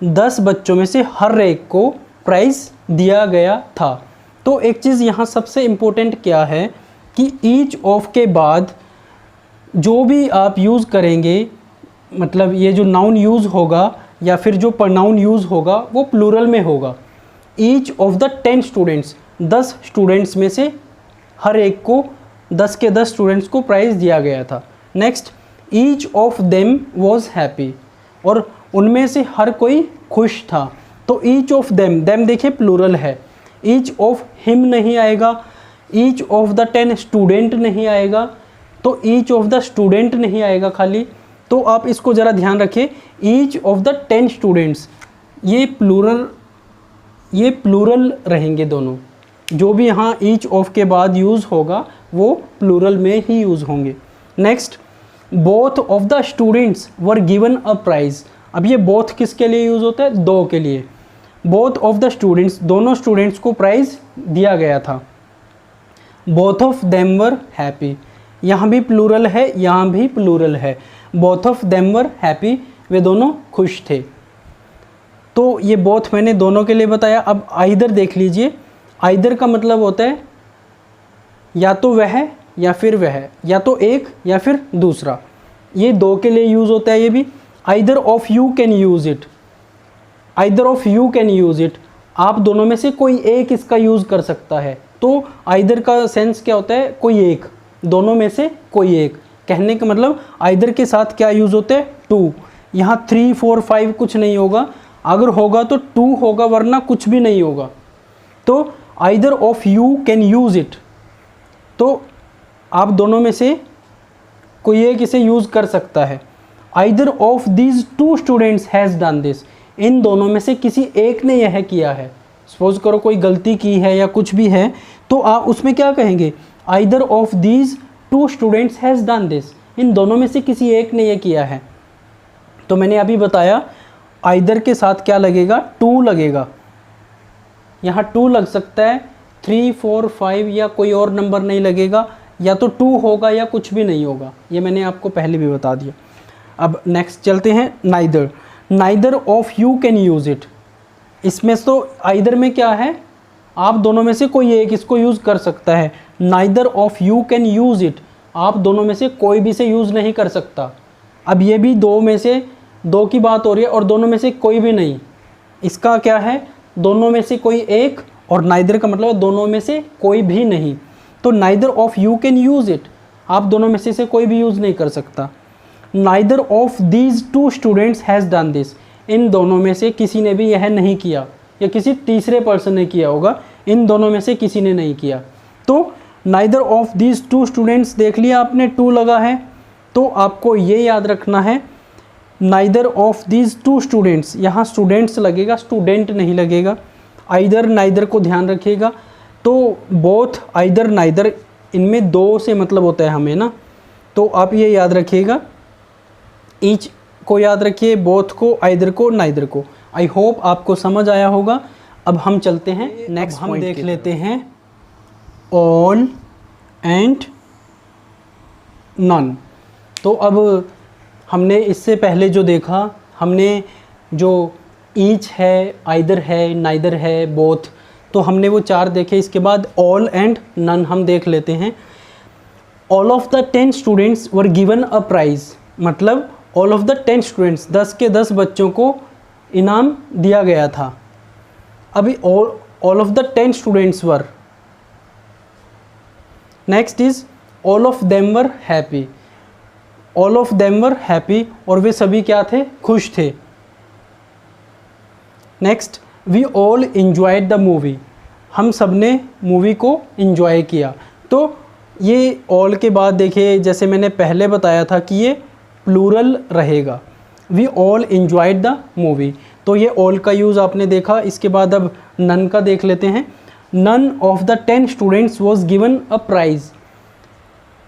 10 बच्चों में से हर एक को प्राइज़ दिया गया था। तो एक चीज़ यहाँ सबसे इम्पोर्टेंट क्या है कि ईच ऑफ के बाद जो भी आप यूज़ करेंगे, मतलब ये जो नाउन यूज़ होगा या फिर जो प्रोनाउन यूज़ होगा वो प्लूरल में होगा। Each of the 10 students, 10 students में से हर एक को, 10 के 10 स्टूडेंट्स को प्राइज़ दिया गया था। Next, each of them was happy, और उनमें से हर कोई खुश था। तो ईच ऑफ देम, देम देखिए प्लूरल है, ईच ऑफ हिम नहीं आएगा, ईच ऑफ द 10 स्टूडेंट नहीं आएगा, तो ईच ऑफ द स्टूडेंट नहीं आएगा खाली। तो आप इसको ज़रा ध्यान रखिए, ईच ऑफ द 10 स्टूडेंट्स, ये प्लूरल रहेंगे दोनों। जो भी यहाँ ईच ऑफ के बाद यूज़ होगा वो प्लूरल में ही यूज़ होंगे। Next, both of the students were given a prize. अब ये बोथ किसके लिए यूज़ होता है, दो के लिए। बोथ ऑफ द स्टूडेंट्स, दोनों स्टूडेंट्स को प्राइज़ दिया गया था। Both of them were happy, यहाँ भी प्लूरल है, यहाँ भी प्लूरल है। Both of them were happy, वे दोनों खुश थे। तो ये बोथ मैंने दोनों के लिए बताया। अब आइदर देख लीजिए, आइदर का मतलब होता है या तो वह या फिर वह, या तो एक या फिर दूसरा। ये दो के लिए यूज़ होता है। ये भी either of you can use it, either of you can use it, आप दोनों में से कोई एक इसका यूज़ कर सकता है। तो आइदर का सेंस क्या होता है, कोई एक, दोनों में से कोई एक। कहने का मतलब आइदर के साथ क्या यूज़ होते हैं, टू। यहाँ 3, 4, 5 कुछ नहीं होगा, अगर होगा तो 2 होगा, वरना कुछ भी नहीं होगा। तो either of you can use it, तो आप दोनों में से कोई एक इसे यूज़ कर सकता है। Either of these 2 students has done this, इन दोनों में से किसी एक ने यह किया है। सपोज करो कोई गलती की है या कुछ भी है, तो आप उसमें क्या कहेंगे, either of these 2 students has done this, इन दोनों में से किसी एक ने यह किया है। तो मैंने अभी बताया आइदर के साथ क्या लगेगा, 2 लगेगा। यहाँ 2 लग सकता है, 3, 4, 5 या कोई और नंबर नहीं लगेगा, या तो 2 होगा या कुछ भी नहीं होगा। ये मैंने आपको पहले भी बता दिया। अब नेक्स्ट चलते हैं, neither. Neither of you can use it, इसमें तो आइदर में क्या है, आप दोनों में से कोई एक इसको यूज़ कर सकता है। Neither of you can use it, आप दोनों में से कोई भी से यूज़ नहीं कर सकता। अब ये भी दो में से दो की बात हो रही है और दोनों में से कोई भी नहीं, इसका क्या है, दोनों में से कोई एक, और नाइदर का मतलब है दोनों में से कोई भी नहीं। तो neither of you can use it, आप दोनों में से कोई भी यूज़ नहीं कर सकता। Neither of these two students has done this, इन दोनों में से किसी ने भी यह नहीं किया, या किसी तीसरे पर्सन ने किया होगा, इन दोनों में से किसी ने नहीं किया। तो neither of these two students देख लिया आपने, टू लगा है, तो आपको ये याद रखना है neither of these two students, यहाँ स्टूडेंट्स लगेगा, स्टूडेंट नहीं लगेगा। आइदर नाइदर को ध्यान रखिएगा, तो बोथ आइदर नाइदर, इनमें दो से मतलब होता है हमें ना, तो आप ये याद रखिएगा, ईच को याद रखिए, बोथ को, आइदर को, नाइदर को। आई होप आपको समझ आया होगा। अब हम चलते हैं नेक्स्ट, हम देख लेते हैं ऑल एंड नन। तो अब हमने इससे पहले जो देखा, हमने जो ईच है, आइदर है, नाइदर है, बोथ, तो हमने वो चार देखे। इसके बाद ऑल एंड नन हम देख लेते हैं। All of the 10 students were given a price, मतलब ऑल ऑफ द 10 स्टूडेंट्स, 10 के 10 बच्चों को इनाम दिया गया था। अभी all of the 10 students were, next is all of them were happy, all of them were happy, और वे सभी क्या थे, खुश थे। Next, we all enjoyed the movie, हम सब ने मूवी को इंजॉय किया। तो ये ऑल के बाद देखिए, जैसे मैंने पहले बताया था कि ये प्लूरल रहेगा, we all enjoyed the movie, तो ये ऑल का यूज़ आपने देखा। इसके बाद अब नन का देख लेते हैं। None of the 10 students was given a prize,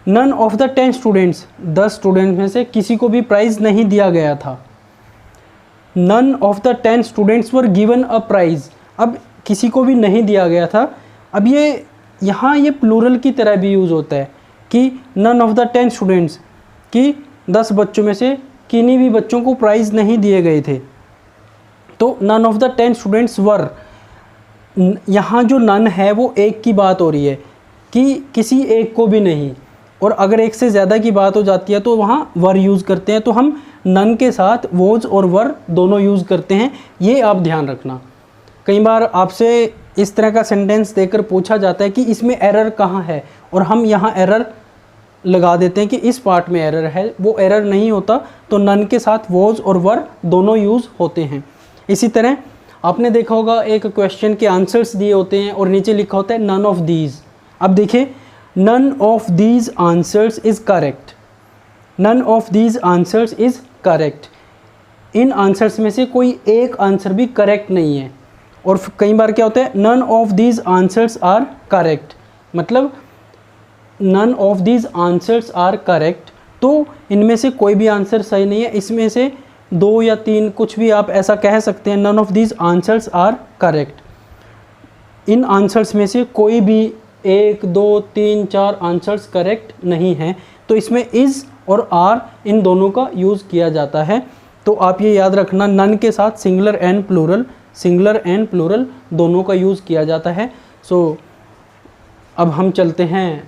none of the 10 students, 10 students में से किसी को भी प्राइज़ नहीं दिया गया था। None of the 10 students were given a prize, अब किसी को भी नहीं दिया गया था। अब ये यहाँ ये प्लूरल की तरह भी यूज़ होता है कि नन ऑफ द 10 स्टूडेंट्स, कि 10 बच्चों में से किन्हीं भी बच्चों को प्राइज़ नहीं दिए गए थे। तो none of the 10 students were, यहाँ जो नन है वो एक की बात हो रही है कि किसी एक को भी नहीं, और अगर एक से ज़्यादा की बात हो जाती है तो वहाँ वर यूज़ करते हैं। तो हम नन के साथ वोज और वर दोनों यूज़ करते हैं, ये आप ध्यान रखना। कई बार आपसे इस तरह का सेंटेंस देकर पूछा जाता है कि इसमें एरर कहाँ है, और हम यहाँ एरर लगा देते हैं कि इस पार्ट में एरर है, वो एरर नहीं होता। तो नन के साथ वोज और वर दोनों यूज़ होते हैं। इसी तरह आपने देखा होगा एक क्वेश्चन के आंसर्स दिए होते हैं और नीचे लिखा होता है नन ऑफ दीज। अब देखिए, none of these answers is correct, none of these answers is correct, इन आंसर्स में से कोई एक आंसर भी करेक्ट नहीं है। और कई बार क्या होता है, none of these answers are correct, मतलब none of these answers are correct, तो इनमें से कोई भी आंसर सही नहीं है, इसमें से 2 या 3 कुछ भी आप ऐसा कह सकते हैं। None of these answers are correct, इन आंसर्स में से कोई भी 1, 2, 3, 4 आंसर्स करेक्ट नहीं हैं। तो इसमें इज़ और आर इन दोनों का यूज़ किया जाता है। तो आप ये याद रखना, नन के साथ singular and plural, singular and plural दोनों का यूज़ किया जाता है। सो अब हम चलते हैं,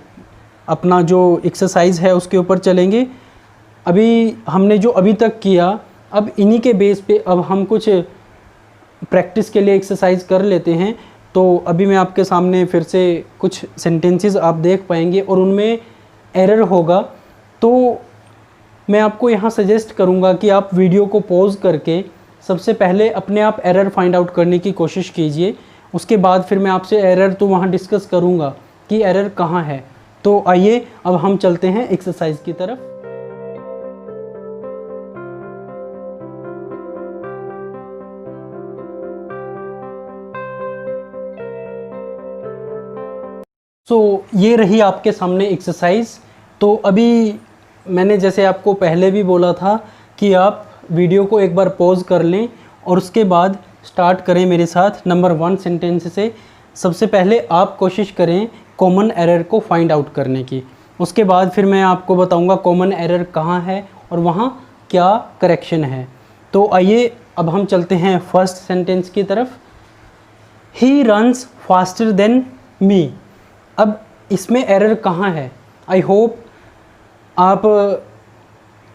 अपना जो एक्सरसाइज है उसके ऊपर चलेंगे। अभी हमने जो अभी तक किया, अब इन्हीं के बेस पे अब हम कुछ प्रैक्टिस के लिए एक्सरसाइज कर लेते हैं। तो अभी मैं आपके सामने फिर से कुछ सेंटेंसेस आप देख पाएंगे और उनमें एरर होगा, तो मैं आपको यहाँ सजेस्ट करूँगा कि आप वीडियो को पॉज करके सबसे पहले अपने आप एरर फाइंड आउट करने की कोशिश कीजिए। उसके बाद फिर मैं आपसे एरर तो वहाँ डिस्कस करूँगा कि एरर कहाँ है। तो आइए अब हम चलते हैं एक्सरसाइज की तरफ। ये रही आपके सामने एक्सरसाइज। तो अभी मैंने जैसे आपको पहले भी बोला था कि आप वीडियो को एक बार पॉज कर लें और उसके बाद स्टार्ट करें मेरे साथ नंबर 1 सेंटेंस से। सबसे पहले आप कोशिश करें कॉमन एरर को फाइंड आउट करने की, उसके बाद फिर मैं आपको बताऊंगा कॉमन एरर कहाँ है और वहाँ क्या करेक्शन है। तो आइए अब हम चलते हैं फर्स्ट सेंटेंस की तरफ। ही रन्स फास्टर देन मी। अब इसमें एरर कहाँ है? आई होप आप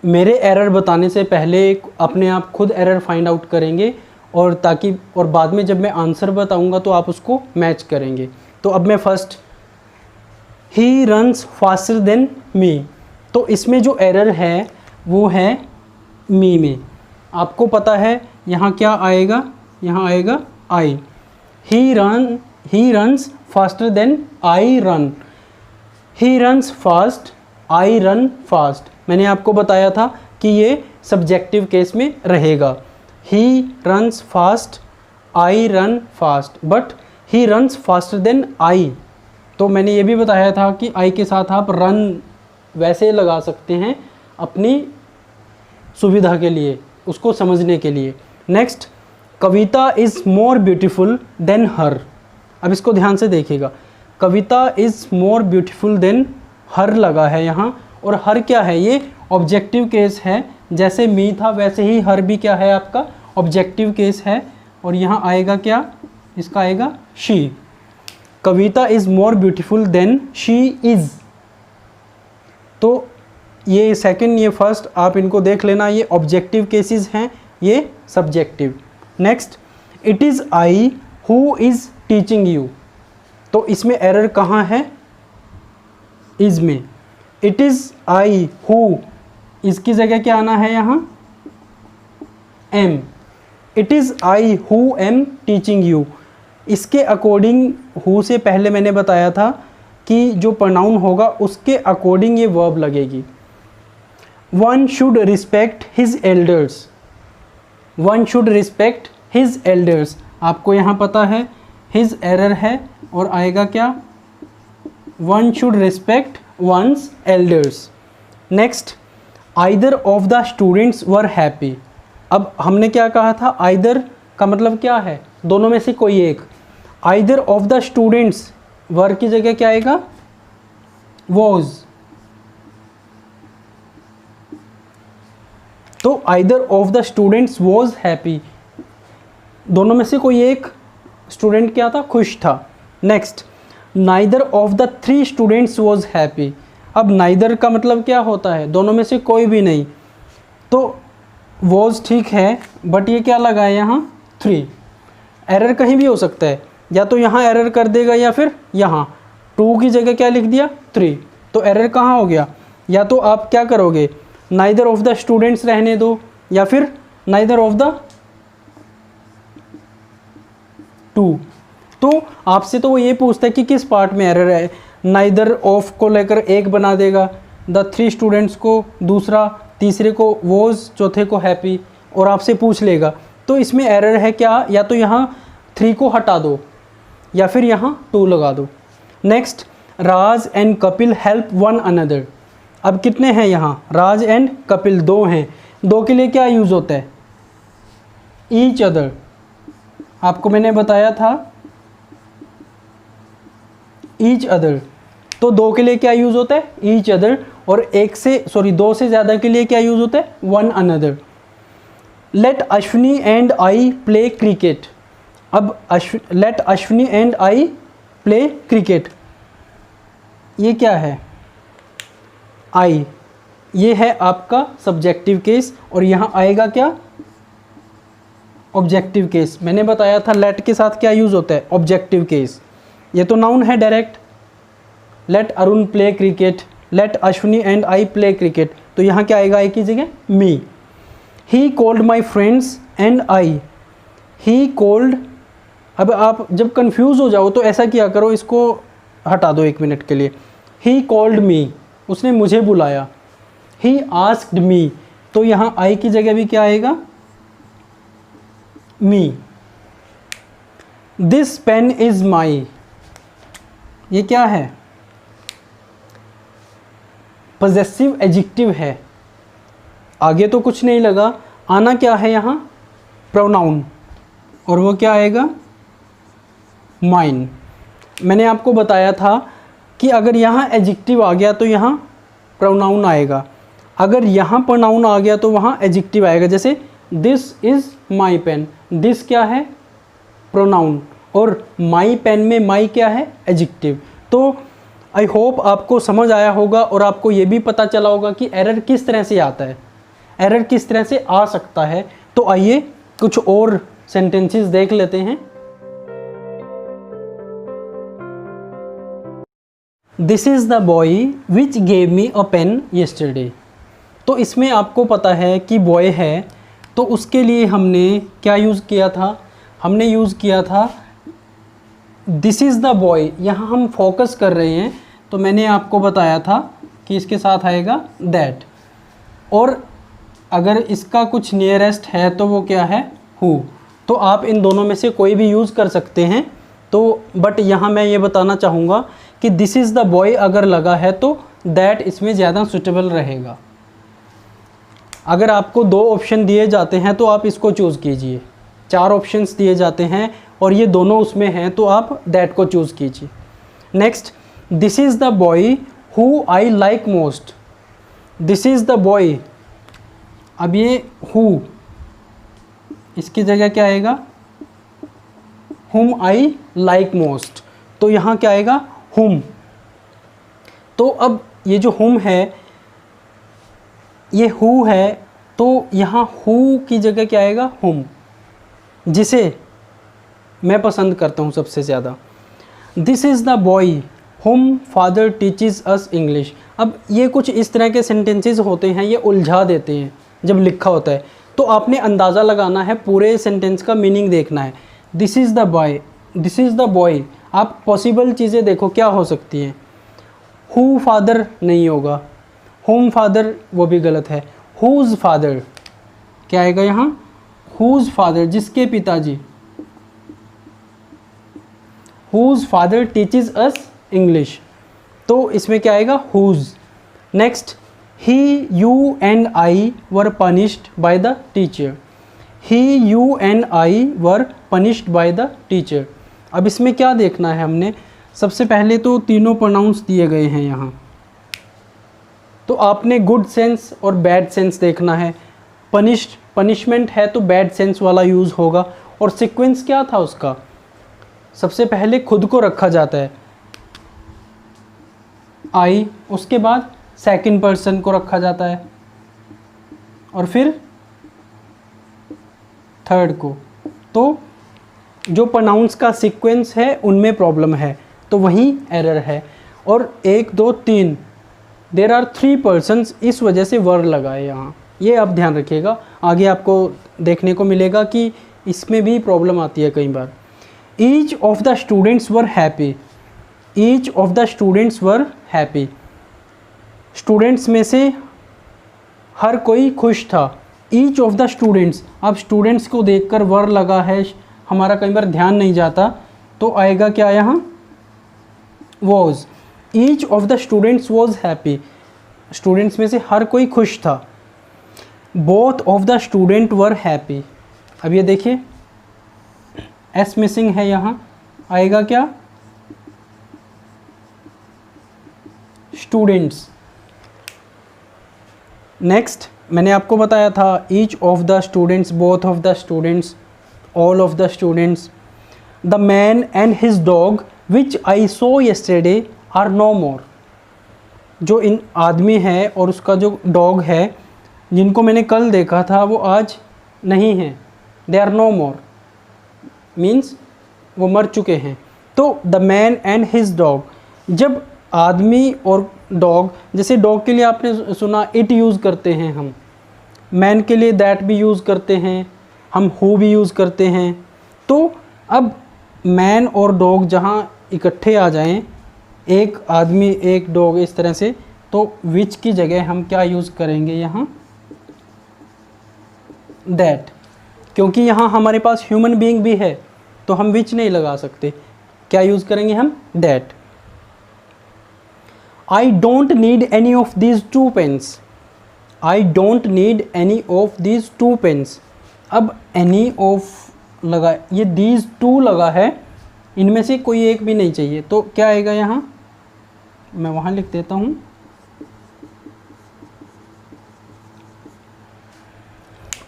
मेरे एरर बताने से पहले अपने आप खुद एरर फाइंड आउट करेंगे और बाद में जब मैं आंसर बताऊंगा तो आप उसको मैच करेंगे। तो अब मैं फर्स्ट, ही रन्स फास्टर देन मी, तो इसमें जो एरर है वो है मी में। आपको पता है यहाँ क्या आएगा? यहाँ आएगा I. He runs faster than I run. He runs fast, I run fast. मैंने आपको बताया था कि ये सब्जेक्टिव केस में रहेगा। He runs fast, I run fast, but he runs faster than I. तो मैंने ये भी बताया था कि आई के साथ आप रन वैसे लगा सकते हैं अपनी सुविधा के लिए, उसको समझने के लिए। Next, Kavita is more beautiful than her. अब इसको ध्यान से देखिएगा, Kavita is more beautiful than her लगा है यहाँ, और हर क्या है? ये ऑब्जेक्टिव केस है। जैसे मी था वैसे ही हर भी क्या है? आपका ऑब्जेक्टिव केस है। और यहाँ आएगा क्या? इसका आएगा she. Kavita is more beautiful then she is. तो ये सेकंड, ये फर्स्ट, आप इनको देख लेना, ये ऑब्जेक्टिव केसेस हैं, ये subjective. Next, it is I who is teaching you. तो इसमें एरर कहाँ है? इज़ में। इट इज़ आई हु, इसकी जगह क्या आना है यहाँ? Am. It is I who am teaching you. इसके अकॉर्डिंग हु से पहले मैंने बताया था कि जो प्रोनाउन होगा उसके अकॉर्डिंग ये वर्ब लगेगी। One should respect his elders. One should respect his elders. आपको यहाँ पता है हिज एरर है और आएगा क्या? One should respect one's elders. Next, either of the students were happy. अब हमने क्या कहा था? आइदर का मतलब क्या है? दोनों में से कोई एक। आइदर ऑफ द स्टूडेंट्स, वर की जगह क्या आएगा? वॉज। तो either of the students was happy, दोनों में से कोई एक स्टूडेंट क्या था? खुश था। Next, neither of the three students was happy. अब नाइदर का मतलब क्या होता है? दोनों में से कोई भी नहीं। तो वॉज ठीक है, बट ये क्या लगा है यहाँ? थ्री। एरर कहीं भी हो सकता है, या तो यहाँ एरर कर देगा या फिर यहाँ। टू की जगह क्या लिख दिया? थ्री। तो एरर कहाँ हो गया? या तो आप क्या करोगे? नाइदर ऑफ द स्टूडेंट्स रहने दो, या फिर नाइदर ऑफ द टू। तो आपसे तो वो ये पूछता है कि किस पार्ट में एरर है। नाइदर ऑफ को लेकर एक बना देगा, द थ्री स्टूडेंट्स को दूसरा, तीसरे को वॉज, चौथे को हैप्पी, और आपसे पूछ लेगा। तो इसमें एरर है क्या? या तो यहाँ थ्री को हटा दो या फिर यहाँ टू लगा दो। Next, Raj and Kapil help one another. अब कितने हैं यहाँ? राज एंड कपिल, दो हैं। दो के लिए क्या यूज़ होता है? Each other. आपको मैंने बताया था ईच अदर। तो दो के लिए क्या यूज़ होता है? Each other. और दो से ज़्यादा के लिए क्या यूज़ होता है? One another. Let Ashwini and I play cricket. अब let Ashwini and I play cricket, ये क्या है? आई। ये है आपका सब्जेक्टिव केस, और यहाँ आएगा क्या? Objective case. मैंने बताया था लेट के साथ क्या यूज़ होता है? Objective case. ये तो नाउन है direct. Let Arun play cricket, let Ashwini and I play cricket. तो यहाँ क्या आएगा? आई की जगह me. He called my friends and I. He called. अब आप जब कंफ्यूज हो जाओ तो ऐसा किया करो, इसको हटा दो एक मिनट के लिए। ही कॉल्ड मी, उसने मुझे बुलाया। ही आस्क्ड मी, तो यहाँ आई की जगह भी क्या आएगा? मी। दिस पेन इज माई, ये क्या है? पॉजेसिव एडजेक्टिव है। आगे तो कुछ नहीं लगा, आना क्या है यहाँ? प्रोनाउन, और वो क्या आएगा? माइन। मैंने आपको बताया था कि अगर यहाँ एडजेक्टिव आ गया तो यहाँ प्रोनाउन आएगा, अगर यहाँ प्रोनाउन आ गया तो वहाँ एडजेक्टिव आएगा। जैसे this is my pen, this क्या है? प्रोनाउन, और माई पेन में माई क्या है, एडजेक्टिव। तो आई होप आपको समझ आया होगा और आपको ये भी पता चला होगा कि एरर किस तरह से आता है, एरर किस तरह से आ सकता है। तो आइए कुछ और सेंटेंसेस देख लेते हैं। This is the boy which gave me a pen yesterday. तो इसमें आपको पता है कि बॉय है, तो उसके लिए हमने क्या यूज़ किया था, हमने यूज़ किया था दिस इज़ द बॉय। यहाँ हम फोकस कर रहे हैं, तो मैंने आपको बताया था कि इसके साथ आएगा दैट, और अगर इसका कुछ नियरेस्ट है तो वो क्या है, हु। तो आप इन दोनों में से कोई भी यूज़ कर सकते हैं। तो बट यहाँ मैं ये बताना चाहूँगा कि दिस इज़ द बॉय अगर लगा है तो दैट इसमें ज़्यादा सूटेबल रहेगा। अगर आपको 2 ऑप्शन दिए जाते हैं तो आप इसको चूज़ कीजिए, 4 ऑप्शंस दिए जाते हैं और ये दोनों उसमें हैं तो आप दैट को चूज़ कीजिए। Next, this is the boy who I like most. This is the boy, अब ये हु, इसकी जगह क्या आएगा, whom आई लाइक मोस्ट। तो यहाँ क्या आएगा, whom। तो अब ये जो whom है, ये who है, तो यहाँ who की जगह क्या आएगा, whom, जिसे मैं पसंद करता हूँ सबसे ज़्यादा। This is the boy whom father teaches us English. अब ये कुछ इस तरह के सेंटेंसेस होते हैं, ये उलझा देते हैं जब लिखा होता है। तो आपने अंदाज़ा लगाना है, पूरे सेंटेंस का मीनिंग देखना है। This is the boy, this is the boy, आप पॉसिबल चीज़ें देखो क्या हो सकती हैं। हु फादर नहीं होगा, होम फादर वो भी गलत है। हुज़ फादर क्या आएगा यहाँ, हुज़ फादर जिसके पिताजी, who's father teaches us English, तो इसमें क्या आएगा, who's. Next, he you and I were punished by the teacher. He you and I were punished by the teacher. अब इसमें क्या देखना है हमने, सबसे पहले तो तीनों प्रोनाउंस दिए गए हैं यहाँ, तो आपने गुड सेंस और बैड सेंस देखना है। पनिश्ड, पनिशमेंट है तो बैड सेंस वाला यूज़ होगा। और सीक्वेंस क्या था उसका, सबसे पहले खुद को रखा जाता है आई, उसके बाद सेकंड पर्सन को रखा जाता है और फिर थर्ड को। तो जो प्रोनाउंस का सीक्वेंस है उनमें प्रॉब्लम है, तो वहीं एरर है। और 1 2 3 देयर आर 3 पर्सन्स, इस वजह से वर लगा है यहाँ, ये आप ध्यान रखिएगा। आगे आपको देखने को मिलेगा कि इसमें भी प्रॉब्लम आती है कई बार। Each of the students were happy, each of the students were happy, students में से हर कोई खुश था। ईच ऑफ द स्टूडेंट्स, अब स्टूडेंट्स को देखकर वर लगा है, हमारा कई बार ध्यान नहीं जाता, तो आएगा क्या यहाँ, was. Each of the students was happy, students में से हर कोई खुश था। Both of the student were happy, अब ये देखिए एस मिसिंग है यहाँ, आएगा क्या, स्टूडेंट्स। नेक्स्ट, मैंने आपको बताया था each of the students, both of the students, all of the students. The man and his dog which I saw yesterday are no more, जो इन आदमी है और उसका जो डॉग है जिनको मैंने कल देखा था वो आज नहीं है। They are no more means वो मर चुके हैं। तो the man and his dog, जब आदमी और डॉग, जैसे डॉग के लिए आपने सुना इट यूज़ करते हैं हम, मैन के लिए दैट भी यूज़ करते हैं हम, हु भी यूज़ करते हैं। तो अब मैन और डॉग जहाँ इकट्ठे आ जाएं, एक आदमी एक डॉग इस तरह से, तो विच की जगह हम क्या यूज़ करेंगे यहाँ, दैट, क्योंकि यहाँ हमारे पास ह्यूमन बीइंग भी है तो हम विच नहीं लगा सकते, क्या यूज़ करेंगे हम, that. I don't need any of these 2 pens, I don't need any of these 2 pens. अब एनी ऑफ लगा, ये दीज 2 लगा है, इनमें से कोई एक भी नहीं चाहिए, तो क्या आएगा यहाँ, मैं वहाँ लिख देता हूँ,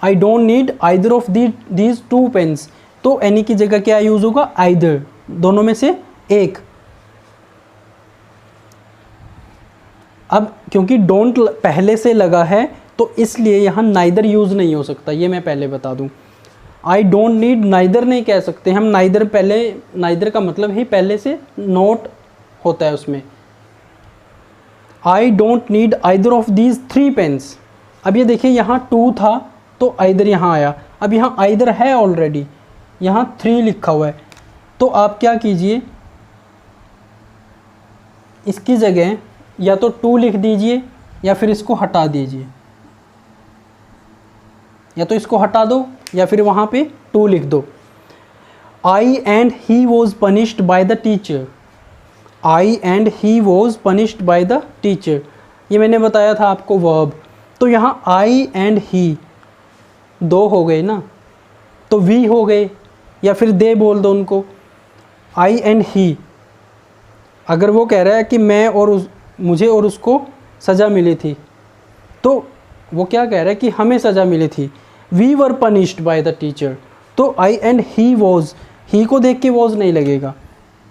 I don't need either of these 2 pens, तो एनी की जगह क्या यूज़ होगा, आइदर, दोनों में से एक। अब क्योंकि डोंट पहले से लगा है तो इसलिए यहाँ नाइदर यूज़ नहीं हो सकता, ये मैं पहले बता दूँ। आई डोंट नीड नाइदर नहीं कह सकते हम, नाइदर पहले, नाइदर का मतलब ही पहले से नोट होता है उसमें। I don't need either of these 3 pens. अब ये देखिए यहाँ 2 था तो आइदर यहाँ आया, अब यहाँ आइदर है ऑलरेडी, यहाँ 3 लिखा हुआ है, तो आप क्या कीजिए, इसकी जगह या तो 2 लिख दीजिए या फिर इसको हटा दीजिए, या तो इसको हटा दो या फिर वहाँ पे 2 लिख दो। I and he was punished by the teacher. I and he was punished by the teacher, ये मैंने बताया था आपको वर्ब। तो यहाँ आई एंड ही 2 हो गए ना, तो वी हो गए या फिर दे बोल दो उनको। आई एंड ही, अगर वो कह रहा है कि मैं और मुझे और उसको सज़ा मिली थी, तो वो क्या कह रहा है कि हमें सज़ा मिली थी। We were punished by the teacher, तो आई एंड ही वॉज, ही को देख के वॉज नहीं लगेगा,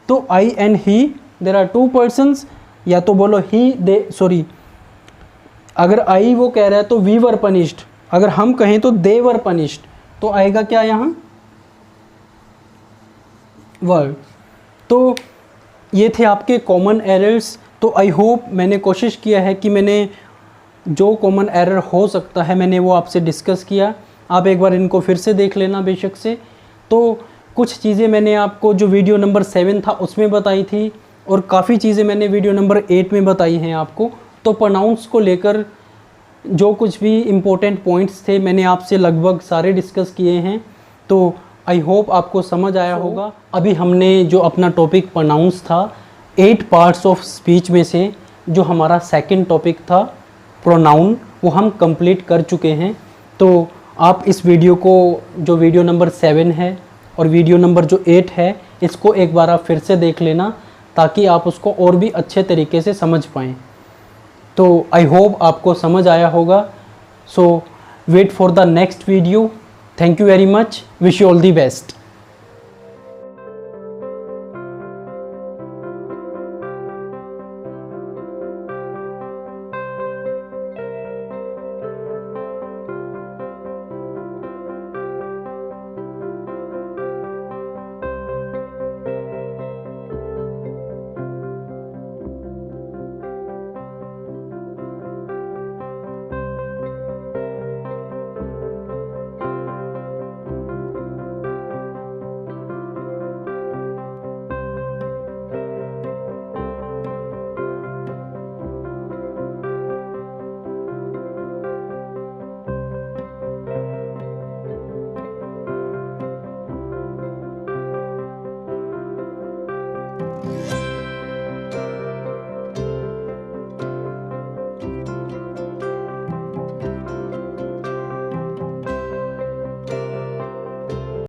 तो I and he, there are 2 persons, या तो बोलो ही दे, सॉरी, अगर आई वो कह रहा है तो वी वर पनिश्ड, अगर हम कहें तो दे वर पनिश्ड, तो आएगा क्या यहाँ, वर। तो ये थे आपके कॉमन एरर्स। तो आई होप मैंने कोशिश किया है कि मैंने जो कॉमन एरर हो सकता है मैंने वो आपसे डिस्कस किया। आप एक बार इनको फिर से देख लेना बेशक से। तो कुछ चीज़ें मैंने आपको जो वीडियो नंबर 7 था उसमें बताई थी, और काफ़ी चीज़ें मैंने वीडियो नंबर 8 में बताई हैं आपको। तो प्रोनाउंस को लेकर जो कुछ भी इम्पोर्टेंट पॉइंट्स थे मैंने आपसे लगभग सारे डिस्कस किए हैं। तो आई होप आपको समझ आया होगा। अभी हमने जो अपना टॉपिक प्रोनाउंस था, 8 पार्ट्स ऑफ स्पीच में से जो हमारा सेकंड टॉपिक था प्रोनाउन, वो हम कंप्लीट कर चुके हैं। तो आप इस वीडियो को, जो वीडियो नंबर 7 है और वीडियो नंबर जो 8 है, इसको एक बार आप फिर से देख लेना ताकि आप उसको और भी अच्छे तरीके से समझ पाएँ। तो आई होप आपको समझ आया होगा। So wait for the next video. Thank you very much. Wish you all the best.